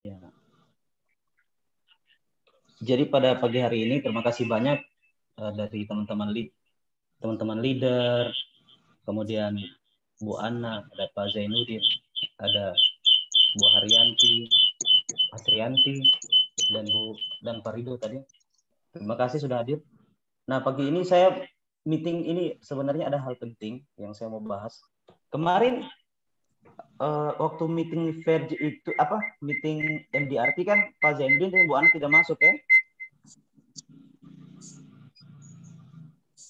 Ya. Jadi pada pagi hari ini terima kasih banyak dari teman-teman leader, kemudian Bu Anna, ada Pak Zainuddin, ada Bu Haryanti, Mas Rianti, dan Pak Rido tadi. Terima kasih sudah hadir. Nah, pagi ini meeting ini sebenarnya ada hal penting yang saya mau bahas. Kemarin waktu meeting Verge itu meeting MDRT kan Pak Zainuddin dan Bu Ana tidak masuk ya?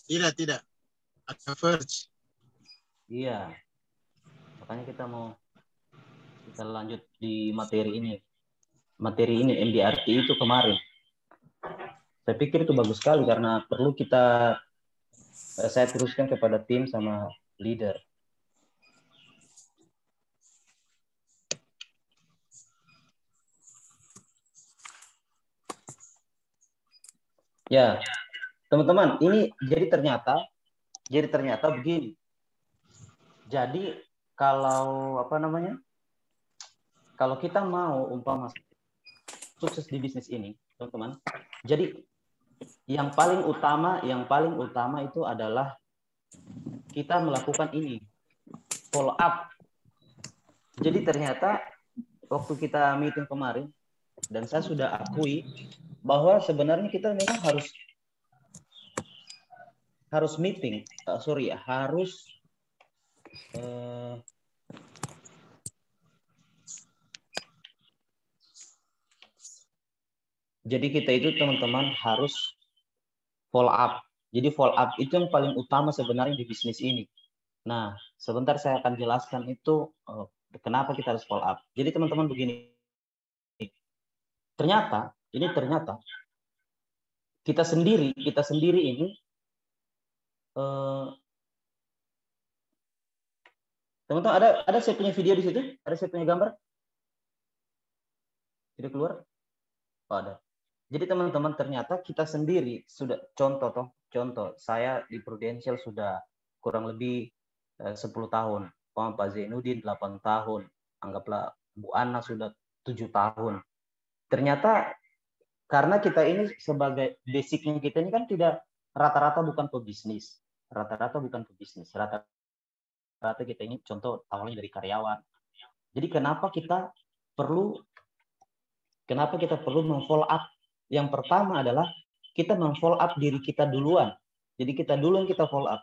Tidak. Ada Verge. Iya. Makanya kita lanjut di materi ini. Materi ini MDRT itu kemarin. Saya pikir itu bagus sekali karena perlu saya teruskan kepada tim sama leader. Ya, teman-teman, ini jadi ternyata begini. Jadi kalau kalau kita mau umpama sukses di bisnis ini, teman-teman. Jadi yang paling utama itu adalah kita melakukan ini, follow up. Jadi ternyata waktu kita meeting kemarin dan saya sudah akui bahwa sebenarnya kita memang harus meeting, jadi kita itu teman-teman harus follow up. Jadi follow up itu yang paling utama sebenarnya di bisnis ini. Nah, sebentar saya akan jelaskan itu kenapa kita harus follow up. Jadi teman-teman begini, ternyata kita sendiri ini teman-teman ada saya punya video di situ, ada saya punya gambar, tidak keluar, ada. Jadi teman-teman ternyata kita sendiri sudah contoh saya di Prudential sudah kurang lebih 10 tahun, Pak Zainuddin 8 tahun, anggaplah Bu Anna sudah 7 tahun. Ternyata karena kita ini sebagai basicnya kita ini kan tidak rata-rata bukan pebisnis, rata-rata kita ini contoh awalnya dari karyawan. Jadi kenapa kita perlu memfollow up? Yang pertama adalah kita memfollow up diri kita duluan. Jadi kita dulu yang kita follow up.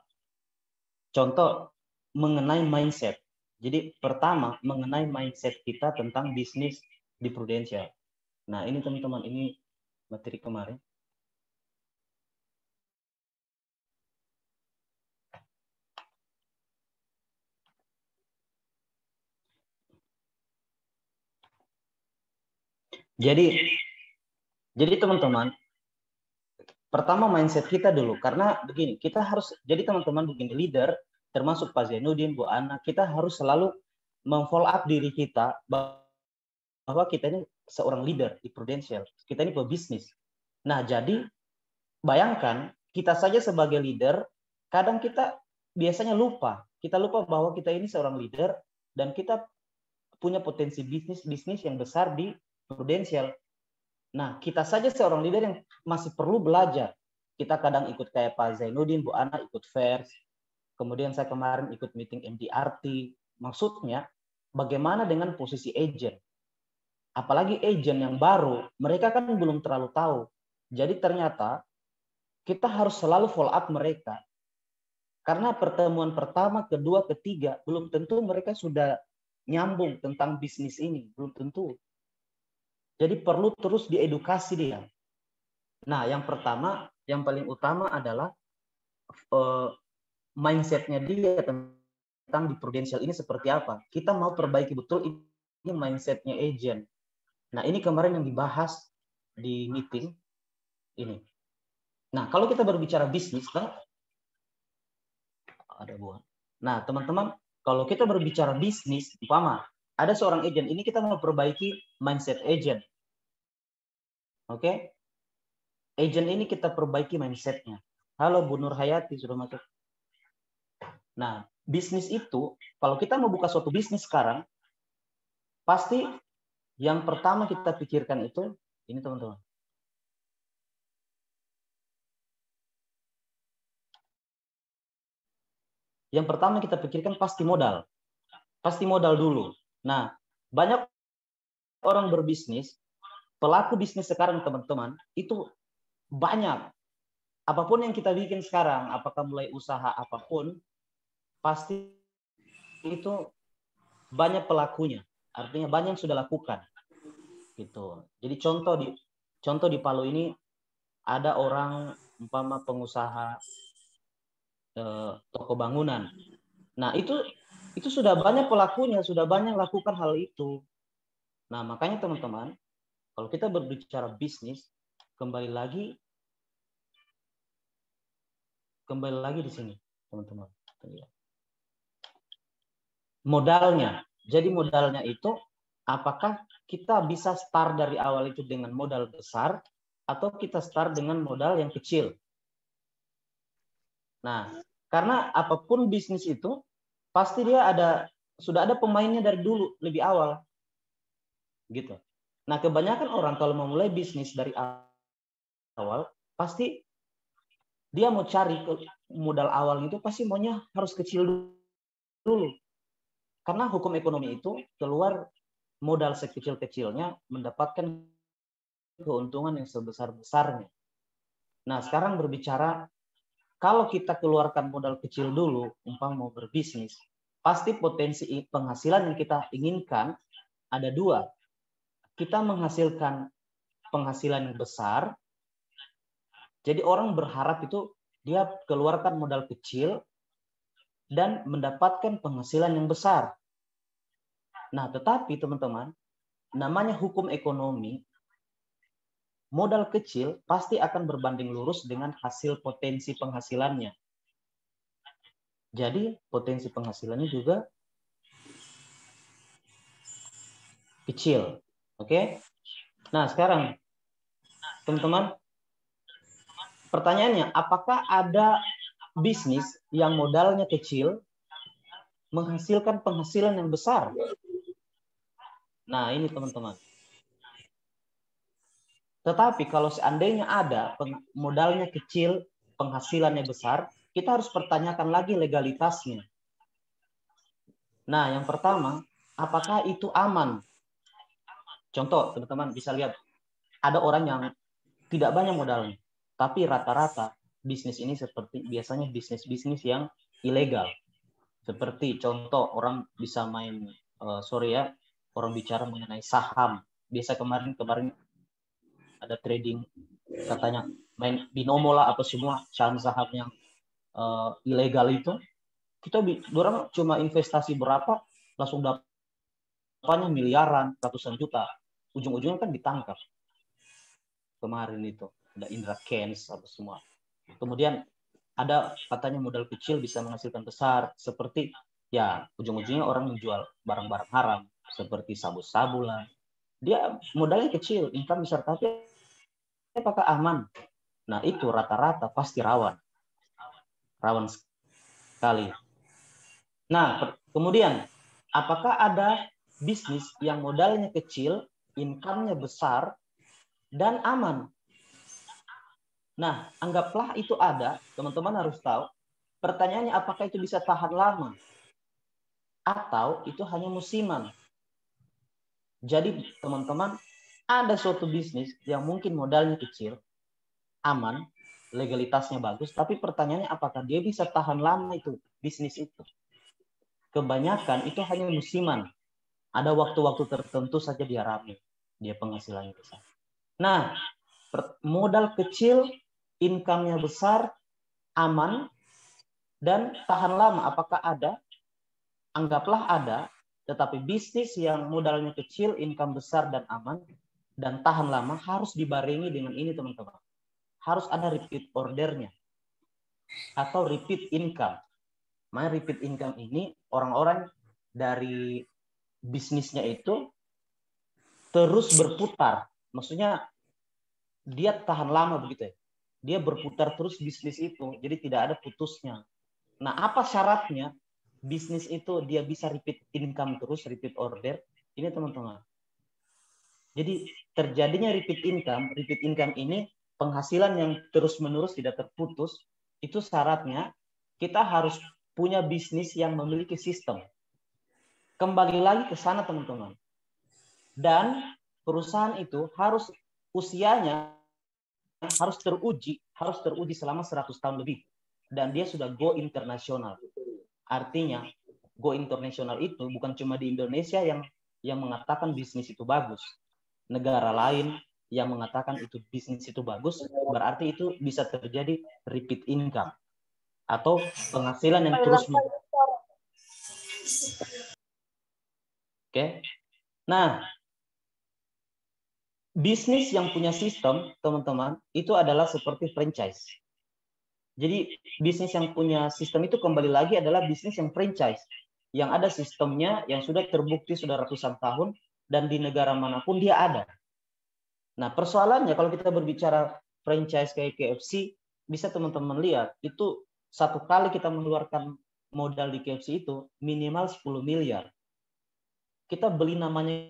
Contoh mengenai mindset. Jadi pertama mengenai mindset kita tentang bisnis di Prudential. Nah ini teman-teman, ini materi kemarin. Jadi teman-teman, pertama mindset kita dulu, karena begini, kita harus, jadi teman-teman begini, leader, termasuk Pak Zainuddin, Bu Ana, kita harus selalu memfollow up diri kita bahwa kita ini seorang leader di Prudential, kita ini pebisnis. Nah, jadi bayangkan, kita saja sebagai leader, kadang kita biasanya kita lupa bahwa kita ini seorang leader, dan kita punya potensi bisnis yang besar di Prudential. Nah, kita saja seorang leader yang masih perlu belajar. Kita kadang ikut kayak Pak Zainuddin, Bu Ana ikut FAIRS. Kemudian saya kemarin ikut meeting MDRT. Maksudnya, bagaimana dengan posisi agent? Apalagi agent yang baru, mereka kan belum terlalu tahu. Jadi ternyata kita harus selalu follow up mereka. Karena pertemuan pertama, kedua, ketiga, belum tentu mereka sudah nyambung tentang bisnis ini. Belum tentu. Jadi perlu terus diedukasi dia. Nah, yang pertama, yang paling utama adalah mindset-nya dia tentang di Prudential ini seperti apa. Kita mau perbaiki betul ini mindset-nya agent. Nah, ini kemarin yang dibahas di meeting ini. Nah, kalau kita berbicara bisnis, ada buah. Nah, teman-teman, kalau kita berbicara bisnis, umpama ada seorang agent, ini kita mau perbaiki mindset agent. Oke? Agent ini kita perbaiki mindset-nya. Halo Bu Nur Hayati, sudah masuk. Nah, bisnis itu, kalau kita mau buka suatu bisnis sekarang, pasti Yang pertama kita pikirkan itu, ini teman-teman. Yang pertama kita pikirkan pasti modal. Pasti modal dulu. Nah, banyak orang berbisnis, pelaku bisnis sekarang teman-teman, itu banyak. Apapun yang kita bikin sekarang, apakah mulai usaha apapun, pasti itu banyak pelakunya. Artinya banyak yang sudah lakukan. Gitu. Jadi contoh di Palu ini ada orang umpama pengusaha toko bangunan. Nah, itu sudah banyak pelakunya, sudah banyak lakukan hal itu. Nah, makanya teman-teman, kalau kita berbicara bisnis, kembali lagi di sini, teman-teman. Modalnya. Jadi modalnya itu apakah kita bisa start dari awal itu dengan modal besar atau kita start dengan modal yang kecil. Nah, karena apapun bisnis itu pasti dia sudah ada pemainnya dari dulu lebih awal. Gitu. Nah, kebanyakan orang kalau memulai bisnis dari awal pasti dia mau cari modal awal itu pasti maunya harus kecil dulu. Karena hukum ekonomi itu keluar modal sekecil-kecilnya mendapatkan keuntungan yang sebesar-besarnya. Nah, sekarang berbicara kalau kita keluarkan modal kecil dulu, umpama mau berbisnis, pasti potensi penghasilan yang kita inginkan ada dua. Kita menghasilkan penghasilan yang besar, jadi orang berharap itu dia keluarkan modal kecil dan mendapatkan penghasilan yang besar. Nah, tetapi teman-teman, namanya hukum ekonomi, modal kecil pasti akan berbanding lurus dengan hasil potensi penghasilannya. Jadi potensi penghasilannya juga kecil. Oke? Nah, sekarang teman-teman, pertanyaannya, apakah ada bisnis yang modalnya kecil menghasilkan penghasilan yang besar? Nah, ini teman-teman. Tetapi kalau seandainya ada modalnya kecil, penghasilannya besar, kita harus pertanyakan lagi legalitasnya. Nah, yang pertama, apakah itu aman? Contoh, teman-teman bisa lihat, ada orang yang tidak banyak modalnya, tapi rata-rata bisnis ini seperti biasanya bisnis-bisnis yang ilegal. Seperti contoh, orang bisa main, orang bicara mengenai saham. Biasa kemarin ada trading, katanya main binomo lah apa semua saham-saham yang ilegal itu. Orang cuma investasi berapa, langsung dapatnya miliaran, ratusan juta. Ujung-ujungnya kan ditangkap. Kemarin itu ada Indra Kents apa semua. Kemudian ada katanya modal kecil bisa menghasilkan besar, seperti ya ujung-ujungnya orang menjual barang-barang haram seperti sabu-sabu lah. Dia modalnya kecil, income besar, tapi apakah aman? Nah, itu rata-rata pasti rawan sekali. Nah, kemudian apakah ada bisnis yang modalnya kecil, income-nya besar dan aman? Nah, anggaplah itu ada, teman-teman harus tahu, pertanyaannya apakah itu bisa tahan lama? Atau itu hanya musiman? Jadi, teman-teman, ada suatu bisnis yang mungkin modalnya kecil, aman, legalitasnya bagus, tapi pertanyaannya apakah dia bisa tahan lama itu, bisnis itu? Kebanyakan itu hanya musiman. Ada waktu-waktu tertentu saja dia ramai, dia penghasilannya besar. Nah, modal kecil, income-nya besar, aman, dan tahan lama. Apakah ada? Anggaplah ada, tetapi bisnis yang modalnya kecil, income besar dan aman, dan tahan lama harus dibarengi dengan ini teman-teman. Harus ada repeat ordernya atau repeat income. Makanya repeat income ini orang-orang dari bisnisnya itu terus berputar. Maksudnya dia tahan lama begitu ya. Dia berputar terus bisnis itu, jadi tidak ada putusnya. Nah, apa syaratnya bisnis itu dia bisa repeat income terus, repeat order? Ini teman-teman. Jadi terjadinya repeat income ini penghasilan yang terus-menerus tidak terputus, itu syaratnya kita harus punya bisnis yang memiliki sistem. Kembali lagi ke sana teman-teman. Dan perusahaan itu harus usianya harus teruji selama 100 tahun lebih. Dan dia sudah go internasional. Artinya go internasional itu bukan cuma di Indonesia yang mengatakan bisnis itu bagus. Negara lain yang mengatakan itu bisnis itu bagus, berarti itu bisa terjadi repeat income atau penghasilan yang terus Oke. Nah, bisnis yang punya sistem, teman-teman, itu adalah seperti franchise. Jadi bisnis yang punya sistem itu kembali lagi adalah bisnis yang franchise, yang ada sistemnya, yang sudah terbukti sudah ratusan tahun, dan di negara manapun dia ada. Nah, persoalannya kalau kita berbicara franchise kayak KFC, bisa teman-teman lihat, itu satu kali kita mengeluarkan modal di KFC itu minimal 10 miliar. Kita beli namanya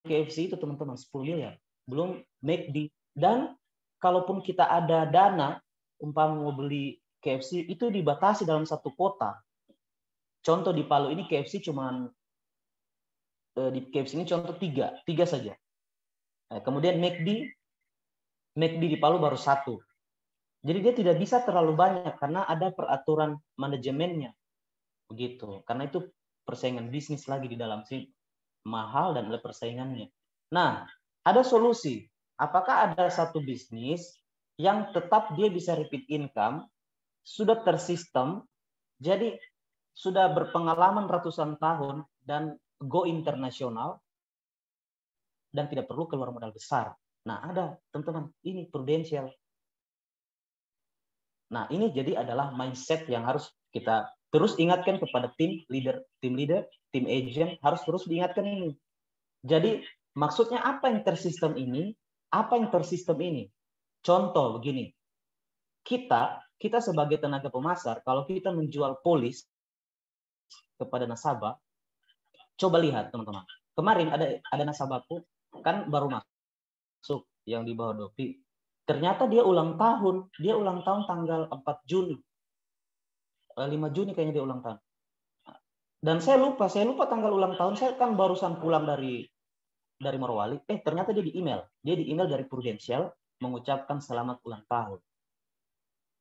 KFC itu teman-teman 10 miliar. Belum McD. Dan kalaupun kita ada dana, umpama mau beli KFC, itu dibatasi dalam satu kota. Contoh di Palu ini KFC cuman di KFC ini contoh tiga saja. Kemudian McD di Palu baru 1. Jadi dia tidak bisa terlalu banyak karena ada peraturan manajemennya. Begitu. Karena itu persaingan bisnis lagi di dalam sini. Mahal dan ada persaingannya. Nah, ada solusi. Apakah ada satu bisnis yang tetap dia bisa repeat income, sudah tersistem, jadi sudah berpengalaman ratusan tahun dan go internasional, dan tidak perlu keluar modal besar. Nah, ada teman-teman, ini Prudential. Nah, ini jadi adalah mindset yang harus kita terus ingatkan kepada tim leader, tim agent, harus terus diingatkan ini. Jadi, maksudnya apa yang tersistem ini? Apa yang tersistem ini? Contoh begini, kita sebagai tenaga pemasar, kalau kita menjual polis kepada nasabah, coba lihat teman-teman. Kemarin ada nasabahku, kan baru masuk yang di bawah Dopi. Ternyata dia ulang tahun tanggal 4 Juni. 5 Juni kayaknya dia ulang tahun. Dan saya lupa tanggal ulang tahun, saya kan barusan pulang dari Morowali. Ternyata dia di email dari Prudential mengucapkan selamat ulang tahun.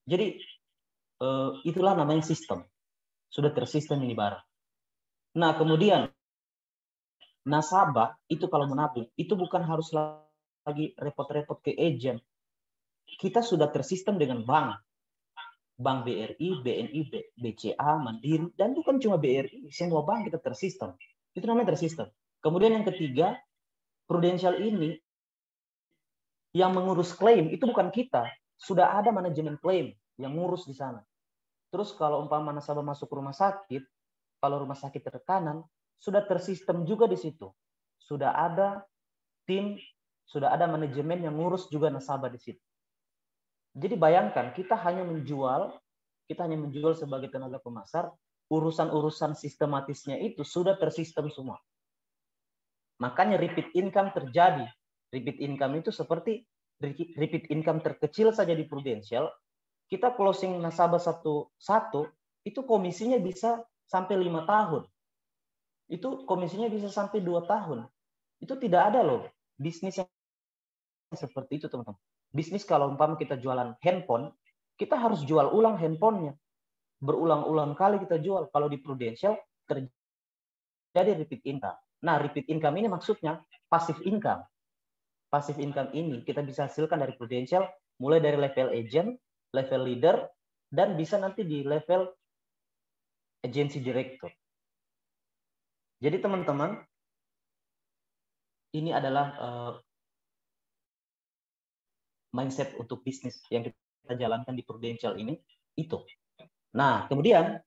Jadi itulah namanya sistem. Sudah tersistem ini barang. Nah, kemudian nasabah itu kalau menabung itu bukan harus lagi repot-repot ke agent. Kita sudah tersistem dengan bank BRI, BNI, BCA, Mandiri, dan bukan cuma BRI, semua bank kita tersistem. Itu namanya tersistem. Kemudian yang ketiga, Prudential ini yang mengurus klaim itu bukan kita, sudah ada manajemen klaim yang ngurus di sana. Terus kalau umpama nasabah masuk rumah sakit, kalau rumah sakit tertekanan, sudah tersistem juga di situ. Sudah ada tim, sudah ada manajemen yang ngurus juga nasabah di situ. Jadi bayangkan kita hanya menjual sebagai tenaga pemasar, urusan-urusan sistematisnya itu sudah tersistem semua. Makanya repeat income terjadi. Repeat income itu seperti repeat income terkecil saja di Prudential, kita closing nasabah satu, itu komisinya bisa sampai 5 tahun. Itu komisinya bisa sampai 2 tahun. Itu tidak ada loh bisnis yang seperti itu, teman-teman. Bisnis kalau umpama kita jualan handphone, kita harus jual ulang handphonenya. Berulang-ulang kali kita jual. Kalau di Prudential terjadi repeat income. Nah, repeat income ini maksudnya passive income. Passive income ini kita bisa hasilkan dari Prudential mulai dari level agent, level leader, dan bisa nanti di level agency director. Jadi teman-teman, ini adalah mindset untuk bisnis yang kita jalankan di Prudential ini, itu. Nah, kemudian,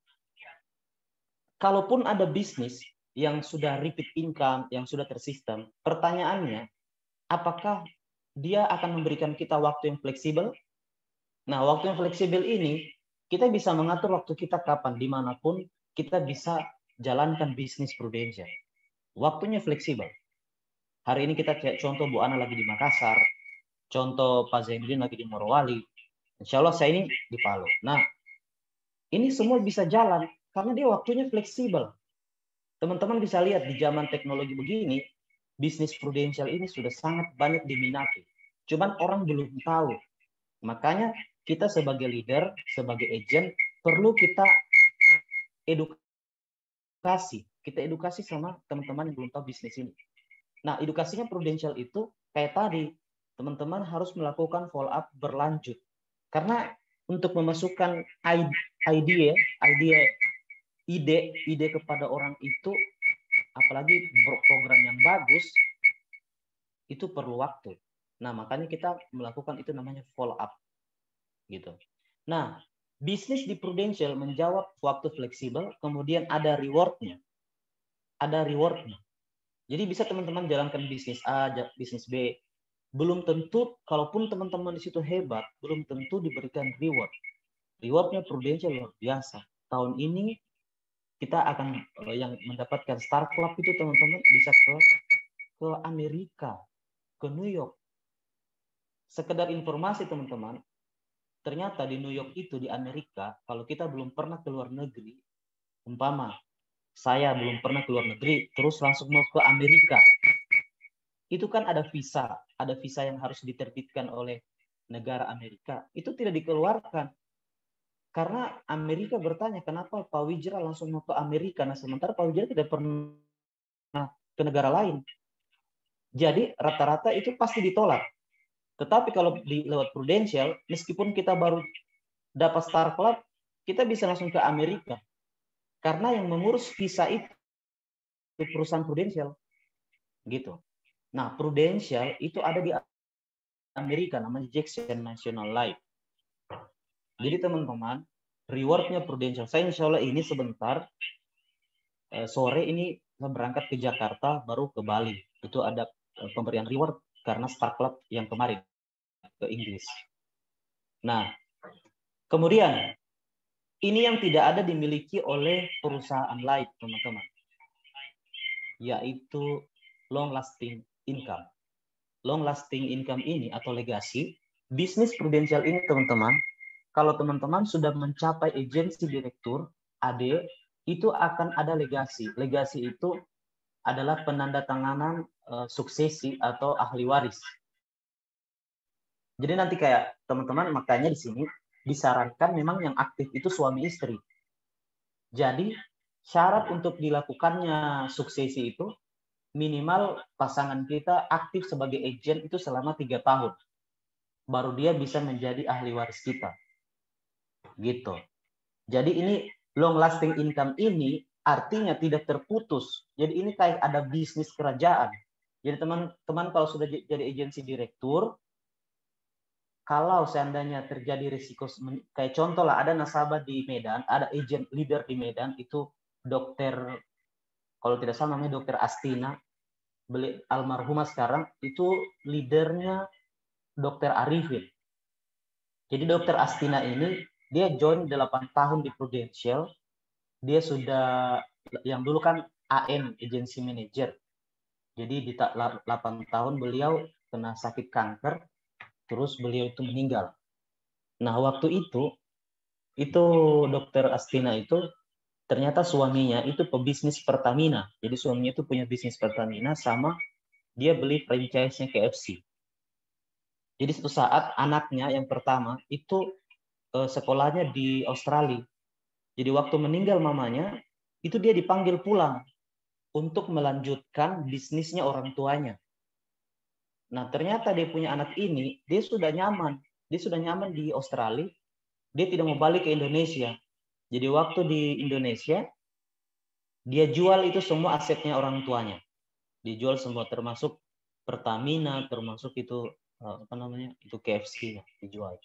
kalaupun ada bisnis yang sudah repeat income, yang sudah tersistem, pertanyaannya, apakah dia akan memberikan kita waktu yang fleksibel? Nah, waktu yang fleksibel ini, kita bisa mengatur waktu kita kapan, dimanapun, kita bisa jalankan bisnis Prudential. Waktunya fleksibel. Hari ini kita cek contoh Bu Ana lagi di Makassar, contoh Pak Zainuddin lagi di Morowali, insya Allah saya ini di Palu. Nah, ini semua bisa jalan karena dia waktunya fleksibel. Teman-teman bisa lihat di zaman teknologi begini, bisnis prudensial ini sudah sangat banyak diminati. Cuman orang belum tahu. Makanya kita sebagai leader, sebagai agent, perlu kita edukasi. Kita edukasi sama teman-teman yang belum tahu bisnis ini. Nah, edukasinya prudensial itu kayak tadi, teman-teman harus melakukan follow up berlanjut. Karena untuk memasukkan ide kepada orang itu, apalagi program yang bagus, itu perlu waktu. Nah, makanya kita melakukan itu namanya follow up. Gitu. Nah, bisnis di Prudential menjawab waktu fleksibel, kemudian ada reward-nya. Ada reward-nya. Jadi bisa teman-teman jalankan bisnis A, bisnis B. Belum tentu, kalaupun teman-teman di situ hebat, belum tentu diberikan reward. Reward-nya Prudential luar biasa. Tahun ini kita akan yang mendapatkan Star Club itu teman-teman bisa ke Amerika, ke New York. Sekedar informasi teman-teman, ternyata di New York itu di Amerika, kalau kita belum pernah ke luar negeri, umpama saya belum pernah ke luar negeri, terus langsung mau ke Amerika, itu kan ada visa yang harus diterbitkan oleh negara Amerika, itu tidak dikeluarkan. Karena Amerika bertanya, kenapa Pak Wijra langsung mau ke Amerika? Nah, sementara Pak Wijra tidak pernah ke negara lain. Jadi rata-rata itu pasti ditolak. Tetapi kalau lewat Prudential, meskipun kita baru dapat Star Club, kita bisa langsung ke Amerika. Karena yang mengurus visa itu perusahaan Prudential. Gitu. Nah, Prudential itu ada di Amerika, namanya Jackson National Life. Jadi teman-teman, rewardnya Prudential. Saya insya Allah ini sebentar, sore ini saya berangkat ke Jakarta, baru ke Bali. Itu ada pemberian reward karena Star Club yang kemarin ke Inggris. Nah, kemudian ini yang tidak ada dimiliki oleh perusahaan lain, teman-teman, yaitu long lasting income. Long lasting income ini atau legasi, bisnis Prudential ini teman-teman, kalau teman-teman sudah mencapai agensi direktur, AD, itu akan ada legasi. Legasi itu adalah penandatanganan suksesi atau ahli waris. Jadi nanti kayak teman-teman, makanya di sini disarankan memang yang aktif itu suami istri. Jadi syarat untuk dilakukannya suksesi itu minimal pasangan kita aktif sebagai agent itu selama 3 tahun. Baru dia bisa menjadi ahli waris kita. Gitu. Jadi ini long lasting income ini artinya tidak terputus. Jadi ini kayak ada bisnis kerajaan. Jadi teman-teman kalau sudah jadi agensi direktur, kalau seandainya terjadi risiko, kayak contoh lah ada nasabah di Medan, ada agent leader di Medan, itu dokter, kalau tidak salah namanya dokter Astina, almarhumah sekarang, itu leadernya dokter Arifin. Jadi dokter Astina ini, dia join 8 tahun di Prudential, dia sudah, yang dulu kan AM, agency manager. Jadi di 8 tahun beliau kena sakit kanker, terus beliau itu meninggal. Nah, waktu itu dokter Astina itu ternyata suaminya itu pebisnis Pertamina. Jadi suaminya itu punya bisnis Pertamina sama dia beli franchise-nya KFC. Jadi suatu saat anaknya yang pertama itu sekolahnya di Australia. Jadi waktu meninggal mamanya, itu dia dipanggil pulang untuk melanjutkan bisnisnya orang tuanya. Nah, ternyata dia punya anak ini, dia sudah nyaman. Dia sudah nyaman di Australia. Dia tidak mau balik ke Indonesia. Jadi waktu di Indonesia, dia jual itu semua asetnya orang tuanya. Dijual semua, termasuk Pertamina, termasuk itu itu KFC dijual.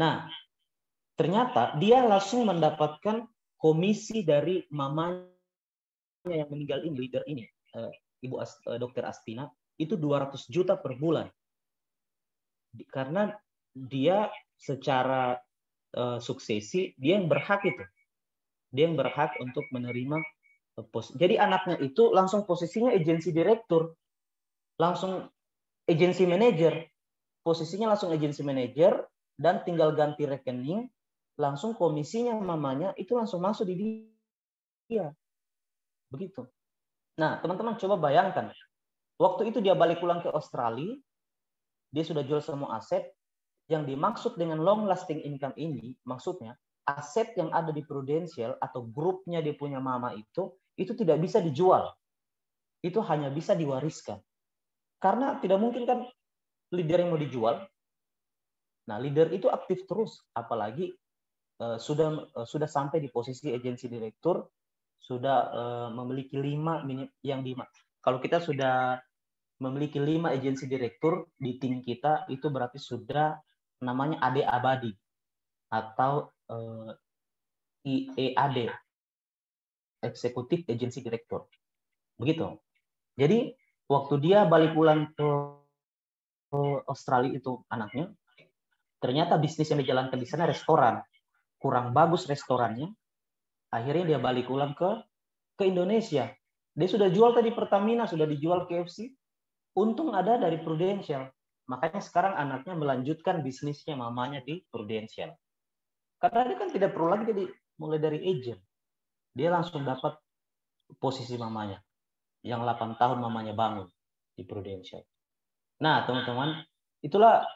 Nah, ternyata dia langsung mendapatkan komisi dari mamanya yang meninggal ini, leader ini, Ibu Dokter Astina, itu 200 juta per bulan. Karena dia secara suksesi, dia yang berhak itu. Dia yang berhak untuk menerima jadi anaknya itu langsung posisinya agensi direktur. langsung agency manager. Posisinya langsung agency manager dan tinggal ganti rekening, langsung komisinya mamanya itu langsung masuk di dia. Begitu. Nah, teman-teman coba bayangkan. Waktu itu dia balik pulang ke Australia, dia sudah jual semua aset. Yang dimaksud dengan long lasting income ini, maksudnya aset yang ada di Prudential atau grupnya dia punya mama itu tidak bisa dijual. Itu hanya bisa diwariskan. Karena tidak mungkin kan leader yang mau dijual. Nah, leader itu aktif terus, apalagi sudah sampai di posisi agensi direktur, sudah memiliki 5 kalau kita sudah memiliki 5 agensi direktur di tim kita, itu berarti sudah namanya AD abadi atau IEAD, eksekutif agensi direktur. Begitu. Jadi waktu dia balik pulang ke Australia itu anaknya, ternyata bisnis yang dijalankan di sana restoran, kurang bagus restorannya. Akhirnya dia balik pulang ke Indonesia. Dia sudah jual tadi Pertamina, sudah dijual KFC. Untung ada dari Prudential. Makanya sekarang anaknya melanjutkan bisnisnya mamanya di Prudential. Karena dia kan tidak perlu lagi jadi mulai dari agent. Dia langsung dapat posisi mamanya. Yang 8 tahun mamanya bangun di Prudential. Nah, teman-teman, itulah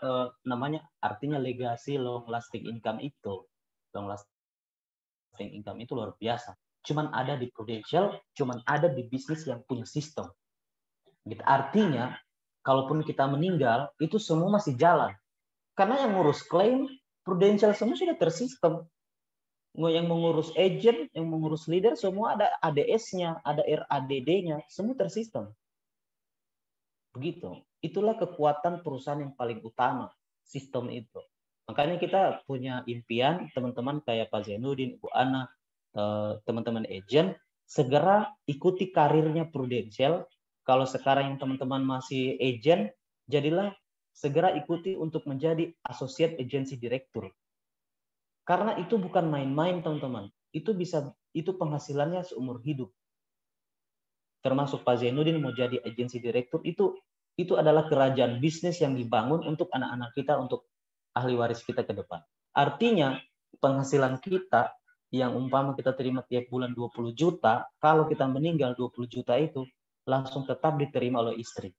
namanya artinya legacy long lasting income itu. Long lasting income itu luar biasa. Cuman ada di Prudential, cuman ada di bisnis yang punya sistem. Gitu. Artinya, kalaupun kita meninggal, itu semua masih jalan. Karena yang ngurus klaim, Prudential semua sudah tersistem. Yang mengurus agent, yang mengurus leader, semua ada ADS-nya, ada RADD-nya, semua tersistem. Begitu. Itulah kekuatan perusahaan yang paling utama, sistem itu. Makanya kita punya impian, teman-teman kayak Pak Zainuddin, Ibu Ana, teman-teman agent, segera ikuti karirnya Prudential. Kalau sekarang yang teman-teman masih agent, jadilah segera ikuti untuk menjadi Associate Agency Director. Karena itu bukan main-main, teman-teman. Itu penghasilannya seumur hidup. Termasuk Pak Zainuddin mau jadi agensi direktur, itu adalah kerajaan bisnis yang dibangun untuk anak-anak kita, untuk ahli waris kita ke depan. Artinya penghasilan kita yang umpama kita terima tiap bulan 20 juta, kalau kita meninggal 20 juta itu langsung tetap diterima oleh istri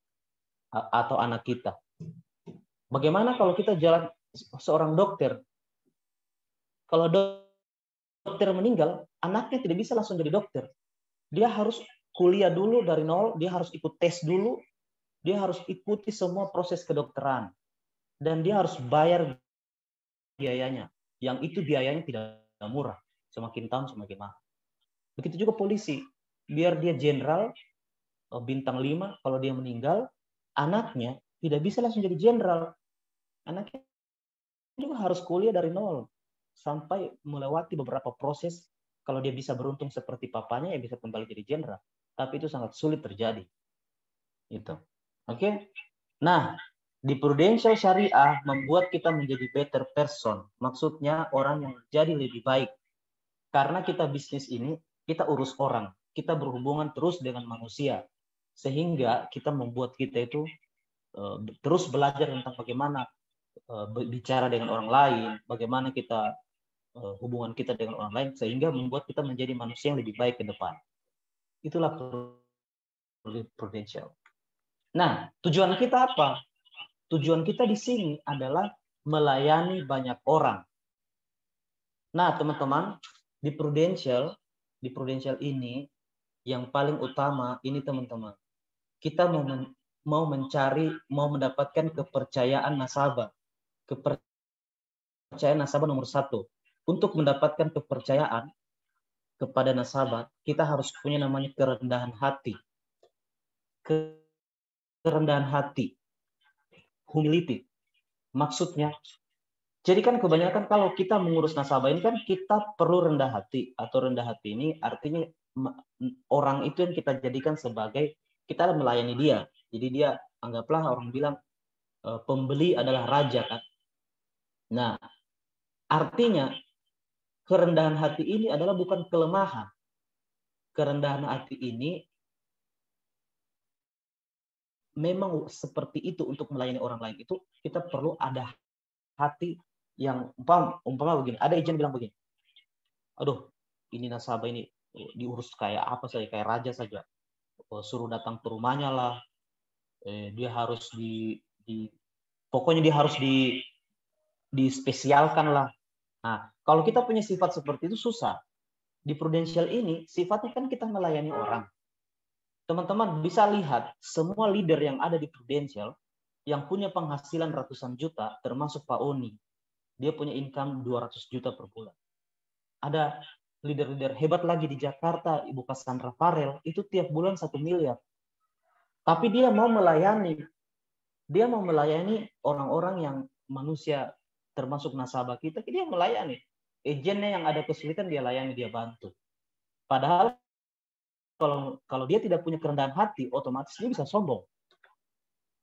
atau anak kita. Bagaimana kalau kita jalan seorang dokter? Kalau dokter meninggal, anaknya tidak bisa langsung jadi dokter. Dia harus kuliah dulu dari nol, dia harus ikut tes dulu, dia harus ikuti semua proses kedokteran. Dan dia harus bayar biayanya. Yang itu biayanya tidak murah. Semakin tahun semakin mahal. Begitu juga polisi. Biar dia jenderal, bintang 5, kalau dia meninggal, anaknya tidak bisa langsung jadi jenderal. Anaknya juga harus kuliah dari nol. Sampai melewati beberapa proses. Kalau dia bisa beruntung seperti papanya, ya bisa kembali jadi jenderal. Tapi itu sangat sulit terjadi. Itu. Oke? Nah, di Prudential Syariah membuat kita menjadi better person. Maksudnya orang yang jadi lebih baik. Karena kita bisnis ini, kita urus orang. Kita berhubungan terus dengan manusia. Sehingga kita membuat kita itu terus belajar tentang bagaimana bicara dengan orang lain, bagaimana kita hubungan kita dengan orang lain, sehingga membuat kita menjadi manusia yang lebih baik ke depan. Itulah Prudential. Nah, tujuan kita apa? Tujuan kita di sini adalah melayani banyak orang. Nah, teman-teman, di Prudential ini yang paling utama ini, teman-teman, kita mau mendapatkan kepercayaan nasabah. Kepercayaan nasabah nomor 1. Untuk mendapatkan kepercayaan kepada nasabah, kita harus punya namanya kerendahan hati. Kerendahan hati. Humility. Maksudnya, jadi kan kebanyakan kalau kita mengurus nasabah ini kan kita perlu rendah hati. Atau rendah hati ini artinya orang itu yang kita jadikan sebagai, kita melayani dia. Jadi dia, anggaplah orang bilang pembeli adalah raja kan. Nah, artinya kerendahan hati ini adalah bukan kelemahan. Kerendahan hati ini memang seperti itu untuk melayani orang lain itu kita perlu ada hati yang umpama begini. Ada agent bilang begini, aduh ini nasabah ini diurus kayak apa saja, kayak raja saja, suruh datang ke rumahnya lah, dia harus pokoknya dia harus dispesialkan lah. Nah, kalau kita punya sifat seperti itu susah. Di Prudential ini sifatnya kan kita melayani orang. Teman-teman bisa lihat semua leader yang ada di Prudential yang punya penghasilan ratusan juta, termasuk Pak Oni. Dia punya income 200 juta per bulan. Ada leader-leader hebat lagi di Jakarta, Ibu Cassandra Farel, itu tiap bulan 1 miliar. Tapi dia mau melayani orang-orang yang manusia, termasuk nasabah kita, dia melayani. Agennya yang ada kesulitan dia layani, dia bantu. Padahal kalau dia tidak punya kerendahan hati, otomatis dia bisa sombong.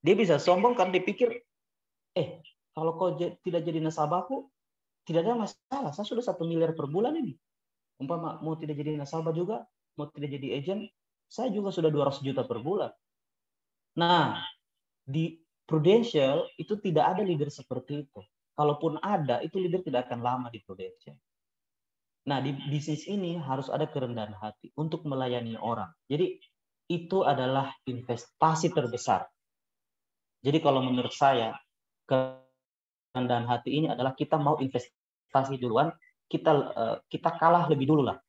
Dia bisa sombong karena dia pikir, kalau kau tidak jadi nasabahku, tidak ada masalah. Saya sudah 1 miliar per bulan ini. Umpama mau tidak jadi nasabah juga, mau tidak jadi agent, saya juga sudah 200 juta per bulan. Nah, di Prudential itu tidak ada leader seperti itu. Kalaupun ada, itu leader tidak akan lama di Prudential. Nah, di bisnis ini harus ada kerendahan hati untuk melayani orang. Jadi, itu adalah investasi terbesar. Jadi, kalau menurut saya, kerendahan hati ini adalah kita mau investasi duluan, kita kalah lebih dulu lah.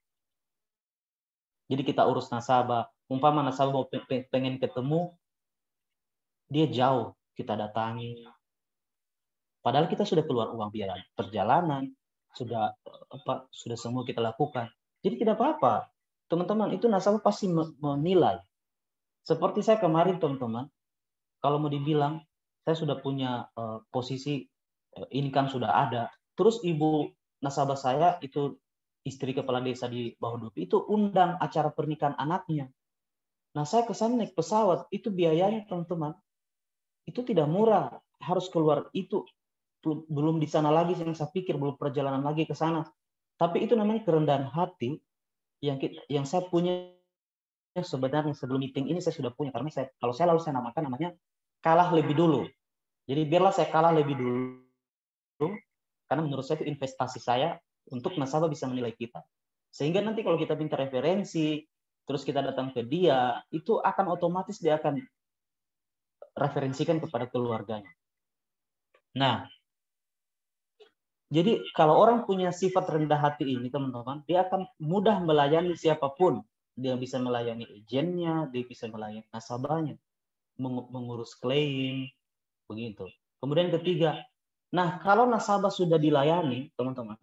Jadi, kita urus nasabah. Umpama nasabah mau pengen ketemu, dia jauh, kita datangi. Padahal kita sudah keluar uang biaya perjalanan, sudah semua kita lakukan. Jadi tidak apa-apa. Teman-teman, itu nasabah pasti menilai. Seperti saya kemarin, teman-teman, kalau mau dibilang, saya sudah punya posisi income sudah ada. Terus ibu nasabah saya, itu istri kepala desa di Bahodopi, itu undang acara pernikahan anaknya. Nah, saya kesana naik pesawat, itu biayanya, teman-teman, itu tidak murah. Harus keluar itu. Belum di sana lagi yang saya pikir, belum perjalanan lagi ke sana. Tapi itu namanya kerendahan hati yang saya punya sebenarnya sebelum meeting ini saya sudah punya, karena kalau saya namakan namanya kalah lebih dulu. Jadi biarlah saya kalah lebih dulu, karena menurut saya itu investasi saya untuk nasabah bisa menilai kita. Sehingga nanti kalau kita minta referensi, terus kita datang ke dia, itu akan otomatis dia akan referensikan kepada keluarganya. Nah, jadi kalau orang punya sifat rendah hati ini, teman-teman, dia akan mudah melayani siapapun. Dia bisa melayani agennya, dia bisa melayani nasabahnya, mengurus klaim, begitu. Kemudian ketiga, nah kalau nasabah sudah dilayani, teman-teman,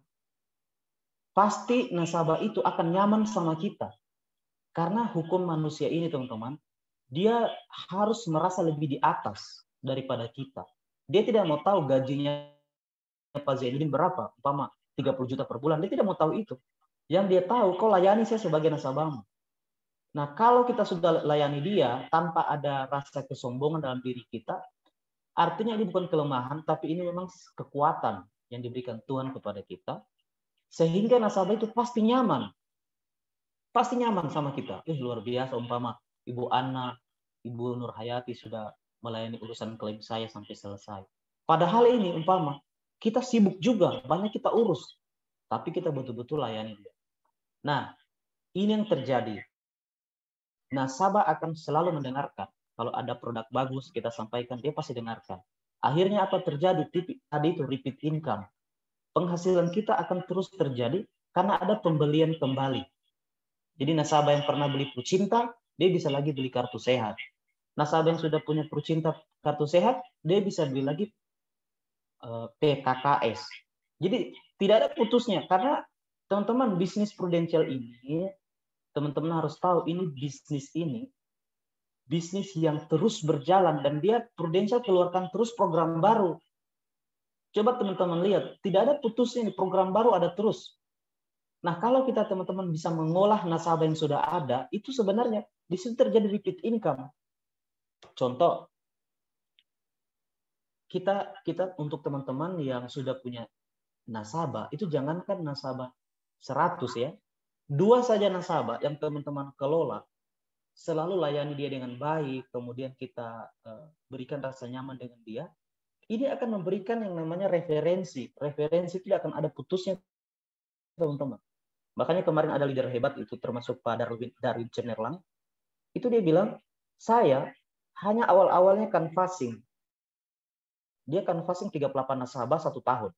pasti nasabah itu akan nyaman sama kita. Karena hukum manusia ini, teman-teman, dia harus merasa lebih di atas daripada kita. Dia tidak mau tahu gajinya Pak Zainuddin berapa, umpama 30 juta per bulan, dia tidak mau tahu itu. Yang dia tahu, kau layani saya sebagai nasabahmu. Nah, kalau kita sudah layani dia tanpa ada rasa kesombongan dalam diri kita, artinya ini bukan kelemahan, tapi ini memang kekuatan yang diberikan Tuhan kepada kita, sehingga nasabah itu pasti nyaman. Pasti nyaman sama kita. Luar biasa, umpama Ibu Anna, Ibu Nur Hayati sudah melayani urusan klaim saya sampai selesai. Padahal ini umpama kita sibuk juga, banyak kita urus, tapi kita betul-betul layani dia. Nah, ini yang terjadi. Nasabah akan selalu mendengarkan. Kalau ada produk bagus kita sampaikan, dia pasti dengarkan. Akhirnya apa terjadi? Tadi itu repeat income. Penghasilan kita akan terus terjadi karena ada pembelian kembali. Jadi nasabah yang pernah beli Prucinta, dia bisa lagi beli kartu sehat. Nasabah yang sudah punya Prucinta kartu sehat, dia bisa beli lagi PKKS. Jadi tidak ada putusnya, karena teman-teman bisnis Prudential ini, teman-teman harus tahu ini bisnis yang terus berjalan, dan dia Prudential keluarkan terus program baru. Coba teman-teman lihat, tidak ada putusnya, program baru ada terus. Nah, kalau kita teman-teman bisa mengolah nasabah yang sudah ada, itu sebenarnya di situ terjadi repeat income. Contoh, kita untuk teman-teman yang sudah punya nasabah, itu jangankan nasabah 100 ya, 2 saja nasabah yang teman-teman kelola, selalu layani dia dengan baik, kemudian kita berikan rasa nyaman dengan dia, ini akan memberikan yang namanya referensi. Referensi tidak akan ada putusnya, teman-teman. Makanya kemarin ada leader hebat itu, termasuk Pak Darwin Cemerlang, itu dia bilang, saya hanya awal-awalnya canvassing. Dia canvassing 38 nasabah 1 tahun.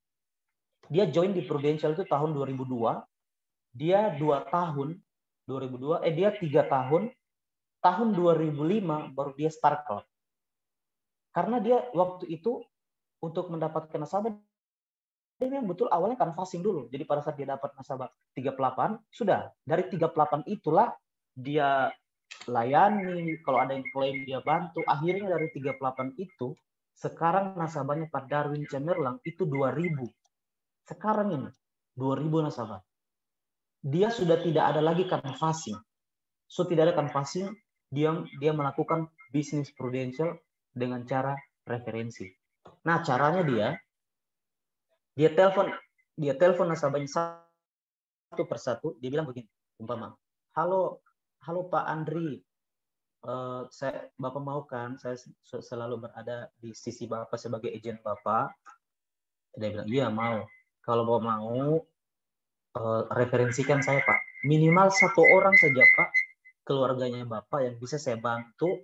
Dia join di Prudential itu tahun 2002, dia 2 tahun, dia 3 tahun, tahun 2005 baru dia start club. Karena dia waktu itu untuk mendapatkan nasabah, dia memang betul awalnya canvassing dulu. Jadi pada saat dia dapat nasabah 38, sudah dari 38 itulah dia layani, kalau ada yang klaim dia bantu. Akhirnya dari 38 itu, sekarang nasabahnya Pak Darwin Cemerlang itu 2000. Sekarang ini 2000 nasabah. Dia sudah tidak ada lagi canvassing. So tidak ada canvassing, dia melakukan bisnis Prudential dengan cara referensi. Nah, caranya dia telepon nasabahnya satu persatu, dia bilang begini, umpama, halo Pak Andri, Bapak mau kan saya selalu berada di sisi Bapak sebagai agen Bapak? Dia bilang, iya mau. Kalau Bapak mau, referensikan saya Pak. Minimal 1 orang saja Pak, keluarganya Bapak yang bisa saya bantu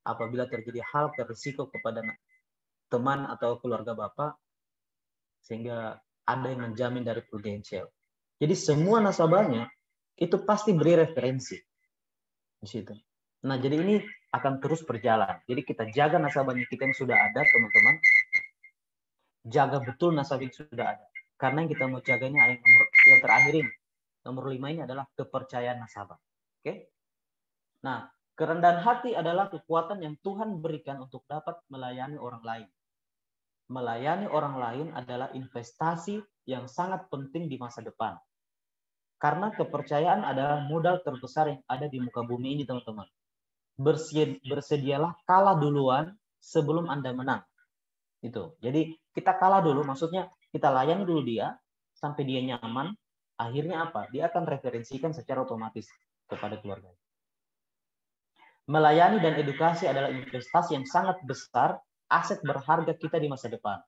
apabila terjadi hal berisiko kepada teman atau keluarga Bapak, sehingga ada yang menjamin dari Prudential. Jadi semua nasabahnya itu pasti beri referensi di situ. Nah, jadi ini akan terus berjalan. Jadi kita jaga nasabahnya kita yang sudah ada, teman-teman. Jaga betul nasabah yang sudah ada. Karena yang kita mau jaganya yang terakhir ini. Nomor 5 ini adalah kepercayaan nasabah. Oke? Nah, kerendahan hati adalah kekuatan yang Tuhan berikan untuk dapat melayani orang lain. Melayani orang lain adalah investasi yang sangat penting di masa depan. Karena kepercayaan adalah modal terbesar yang ada di muka bumi ini, teman-teman. Bersedialah kalah duluan sebelum Anda menang. Itu. Jadi kita kalah dulu, maksudnya kita layani dulu dia sampai dia nyaman. Akhirnya apa? Dia akan referensikan secara otomatis kepada keluarga. Melayani dan edukasi adalah investasi yang sangat besar, aset berharga kita di masa depan.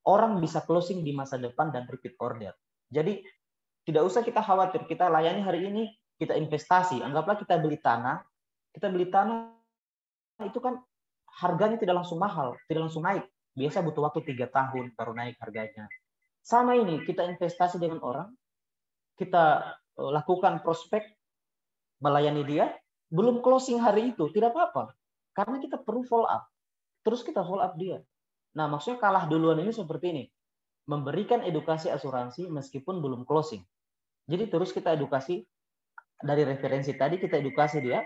Orang bisa closing di masa depan dan repeat order. Jadi tidak usah kita khawatir, kita layani hari ini, kita investasi. Anggaplah kita beli tanah itu kan harganya tidak langsung mahal, tidak langsung naik. Biasa butuh waktu 3 tahun baru naik harganya. Sama ini, kita investasi dengan orang, kita lakukan prospek, melayani dia, belum closing hari itu, tidak apa-apa. Karena kita perlu follow up. Terus kita follow up dia. Nah, maksudnya kalah duluan ini seperti ini. Memberikan edukasi asuransi meskipun belum closing. Jadi terus kita edukasi, dari referensi tadi kita edukasi dia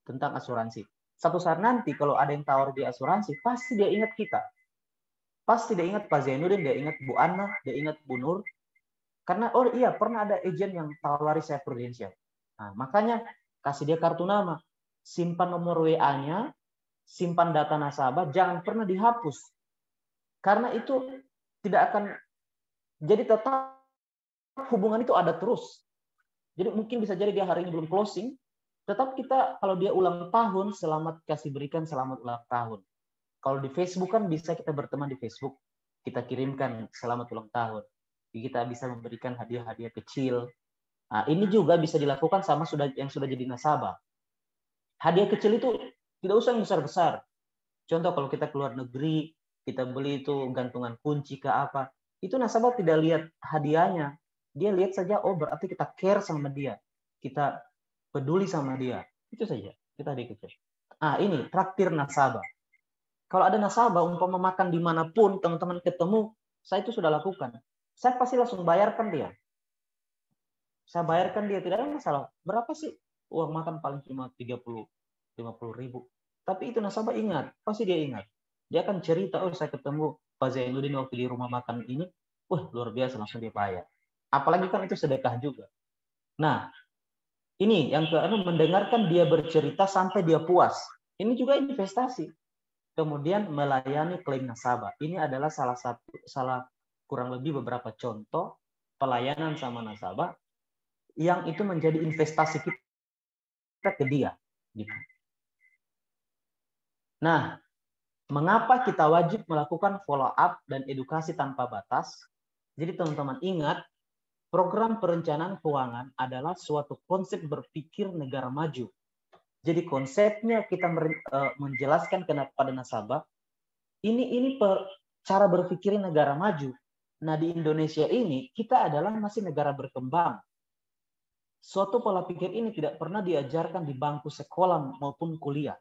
tentang asuransi. Satu saat nanti kalau ada yang tawar di asuransi, pasti dia ingat kita. Pasti dia ingat Pak Zainuddin, dia ingat Bu Anna, dia ingat Bu Nur. Karena, oh iya, pernah ada agen yang tawari saya Prudential. Nah, makanya kasih dia kartu nama. Simpan nomor WA-nya, simpan data nasabah, jangan pernah dihapus. Karena itu tidak akan, jadi tetap hubungan itu ada terus. Jadi mungkin bisa jadi dia hari ini belum closing, tetap kita kalau dia ulang tahun, berikan selamat ulang tahun. Kalau di Facebook kan bisa kita berteman di Facebook, kita kirimkan selamat ulang tahun. Kita bisa memberikan hadiah-hadiah kecil. Nah, ini juga bisa dilakukan sama yang sudah jadi nasabah. Hadiah kecil itu tidak usah yang besar-besar. Contoh kalau kita keluar negeri, kita beli itu gantungan kunci ke apa, itu nasabah tidak lihat hadiahnya. Dia lihat saja, oh berarti kita care sama dia. Kita peduli sama dia. Itu saja, kita hadiah kecil. Nah, ini traktir nasabah. Kalau ada nasabah, umpama makan dimanapun, teman-teman ketemu, saya itu sudah lakukan. Saya pasti langsung bayarkan dia. Saya bayarkan dia, tidak ada masalah. Berapa sih uang makan paling cuma 30-50 ribu. Tapi itu nasabah ingat, pasti dia ingat. Dia akan cerita, oh saya ketemu Pak Zainuddin waktu di rumah makan ini, wah luar biasa, langsung dia bayar. Apalagi kan itu sedekah juga. Nah, ini yang keenam, mendengarkan dia bercerita sampai dia puas. Ini juga investasi. Kemudian melayani klaim nasabah. Ini adalah salah kurang lebih beberapa contoh pelayanan sama nasabah yang itu menjadi investasi kita ke dia. Gitu. Nah, mengapa kita wajib melakukan follow up dan edukasi tanpa batas? Jadi teman-teman ingat, program perencanaan keuangan adalah suatu konsep berpikir negara maju. Jadi konsepnya kita menjelaskan kepada nasabah, ini cara berpikir negara maju. Nah, di Indonesia ini kita adalah masih negara berkembang. Suatu pola pikir ini tidak pernah diajarkan di bangku sekolah maupun kuliah.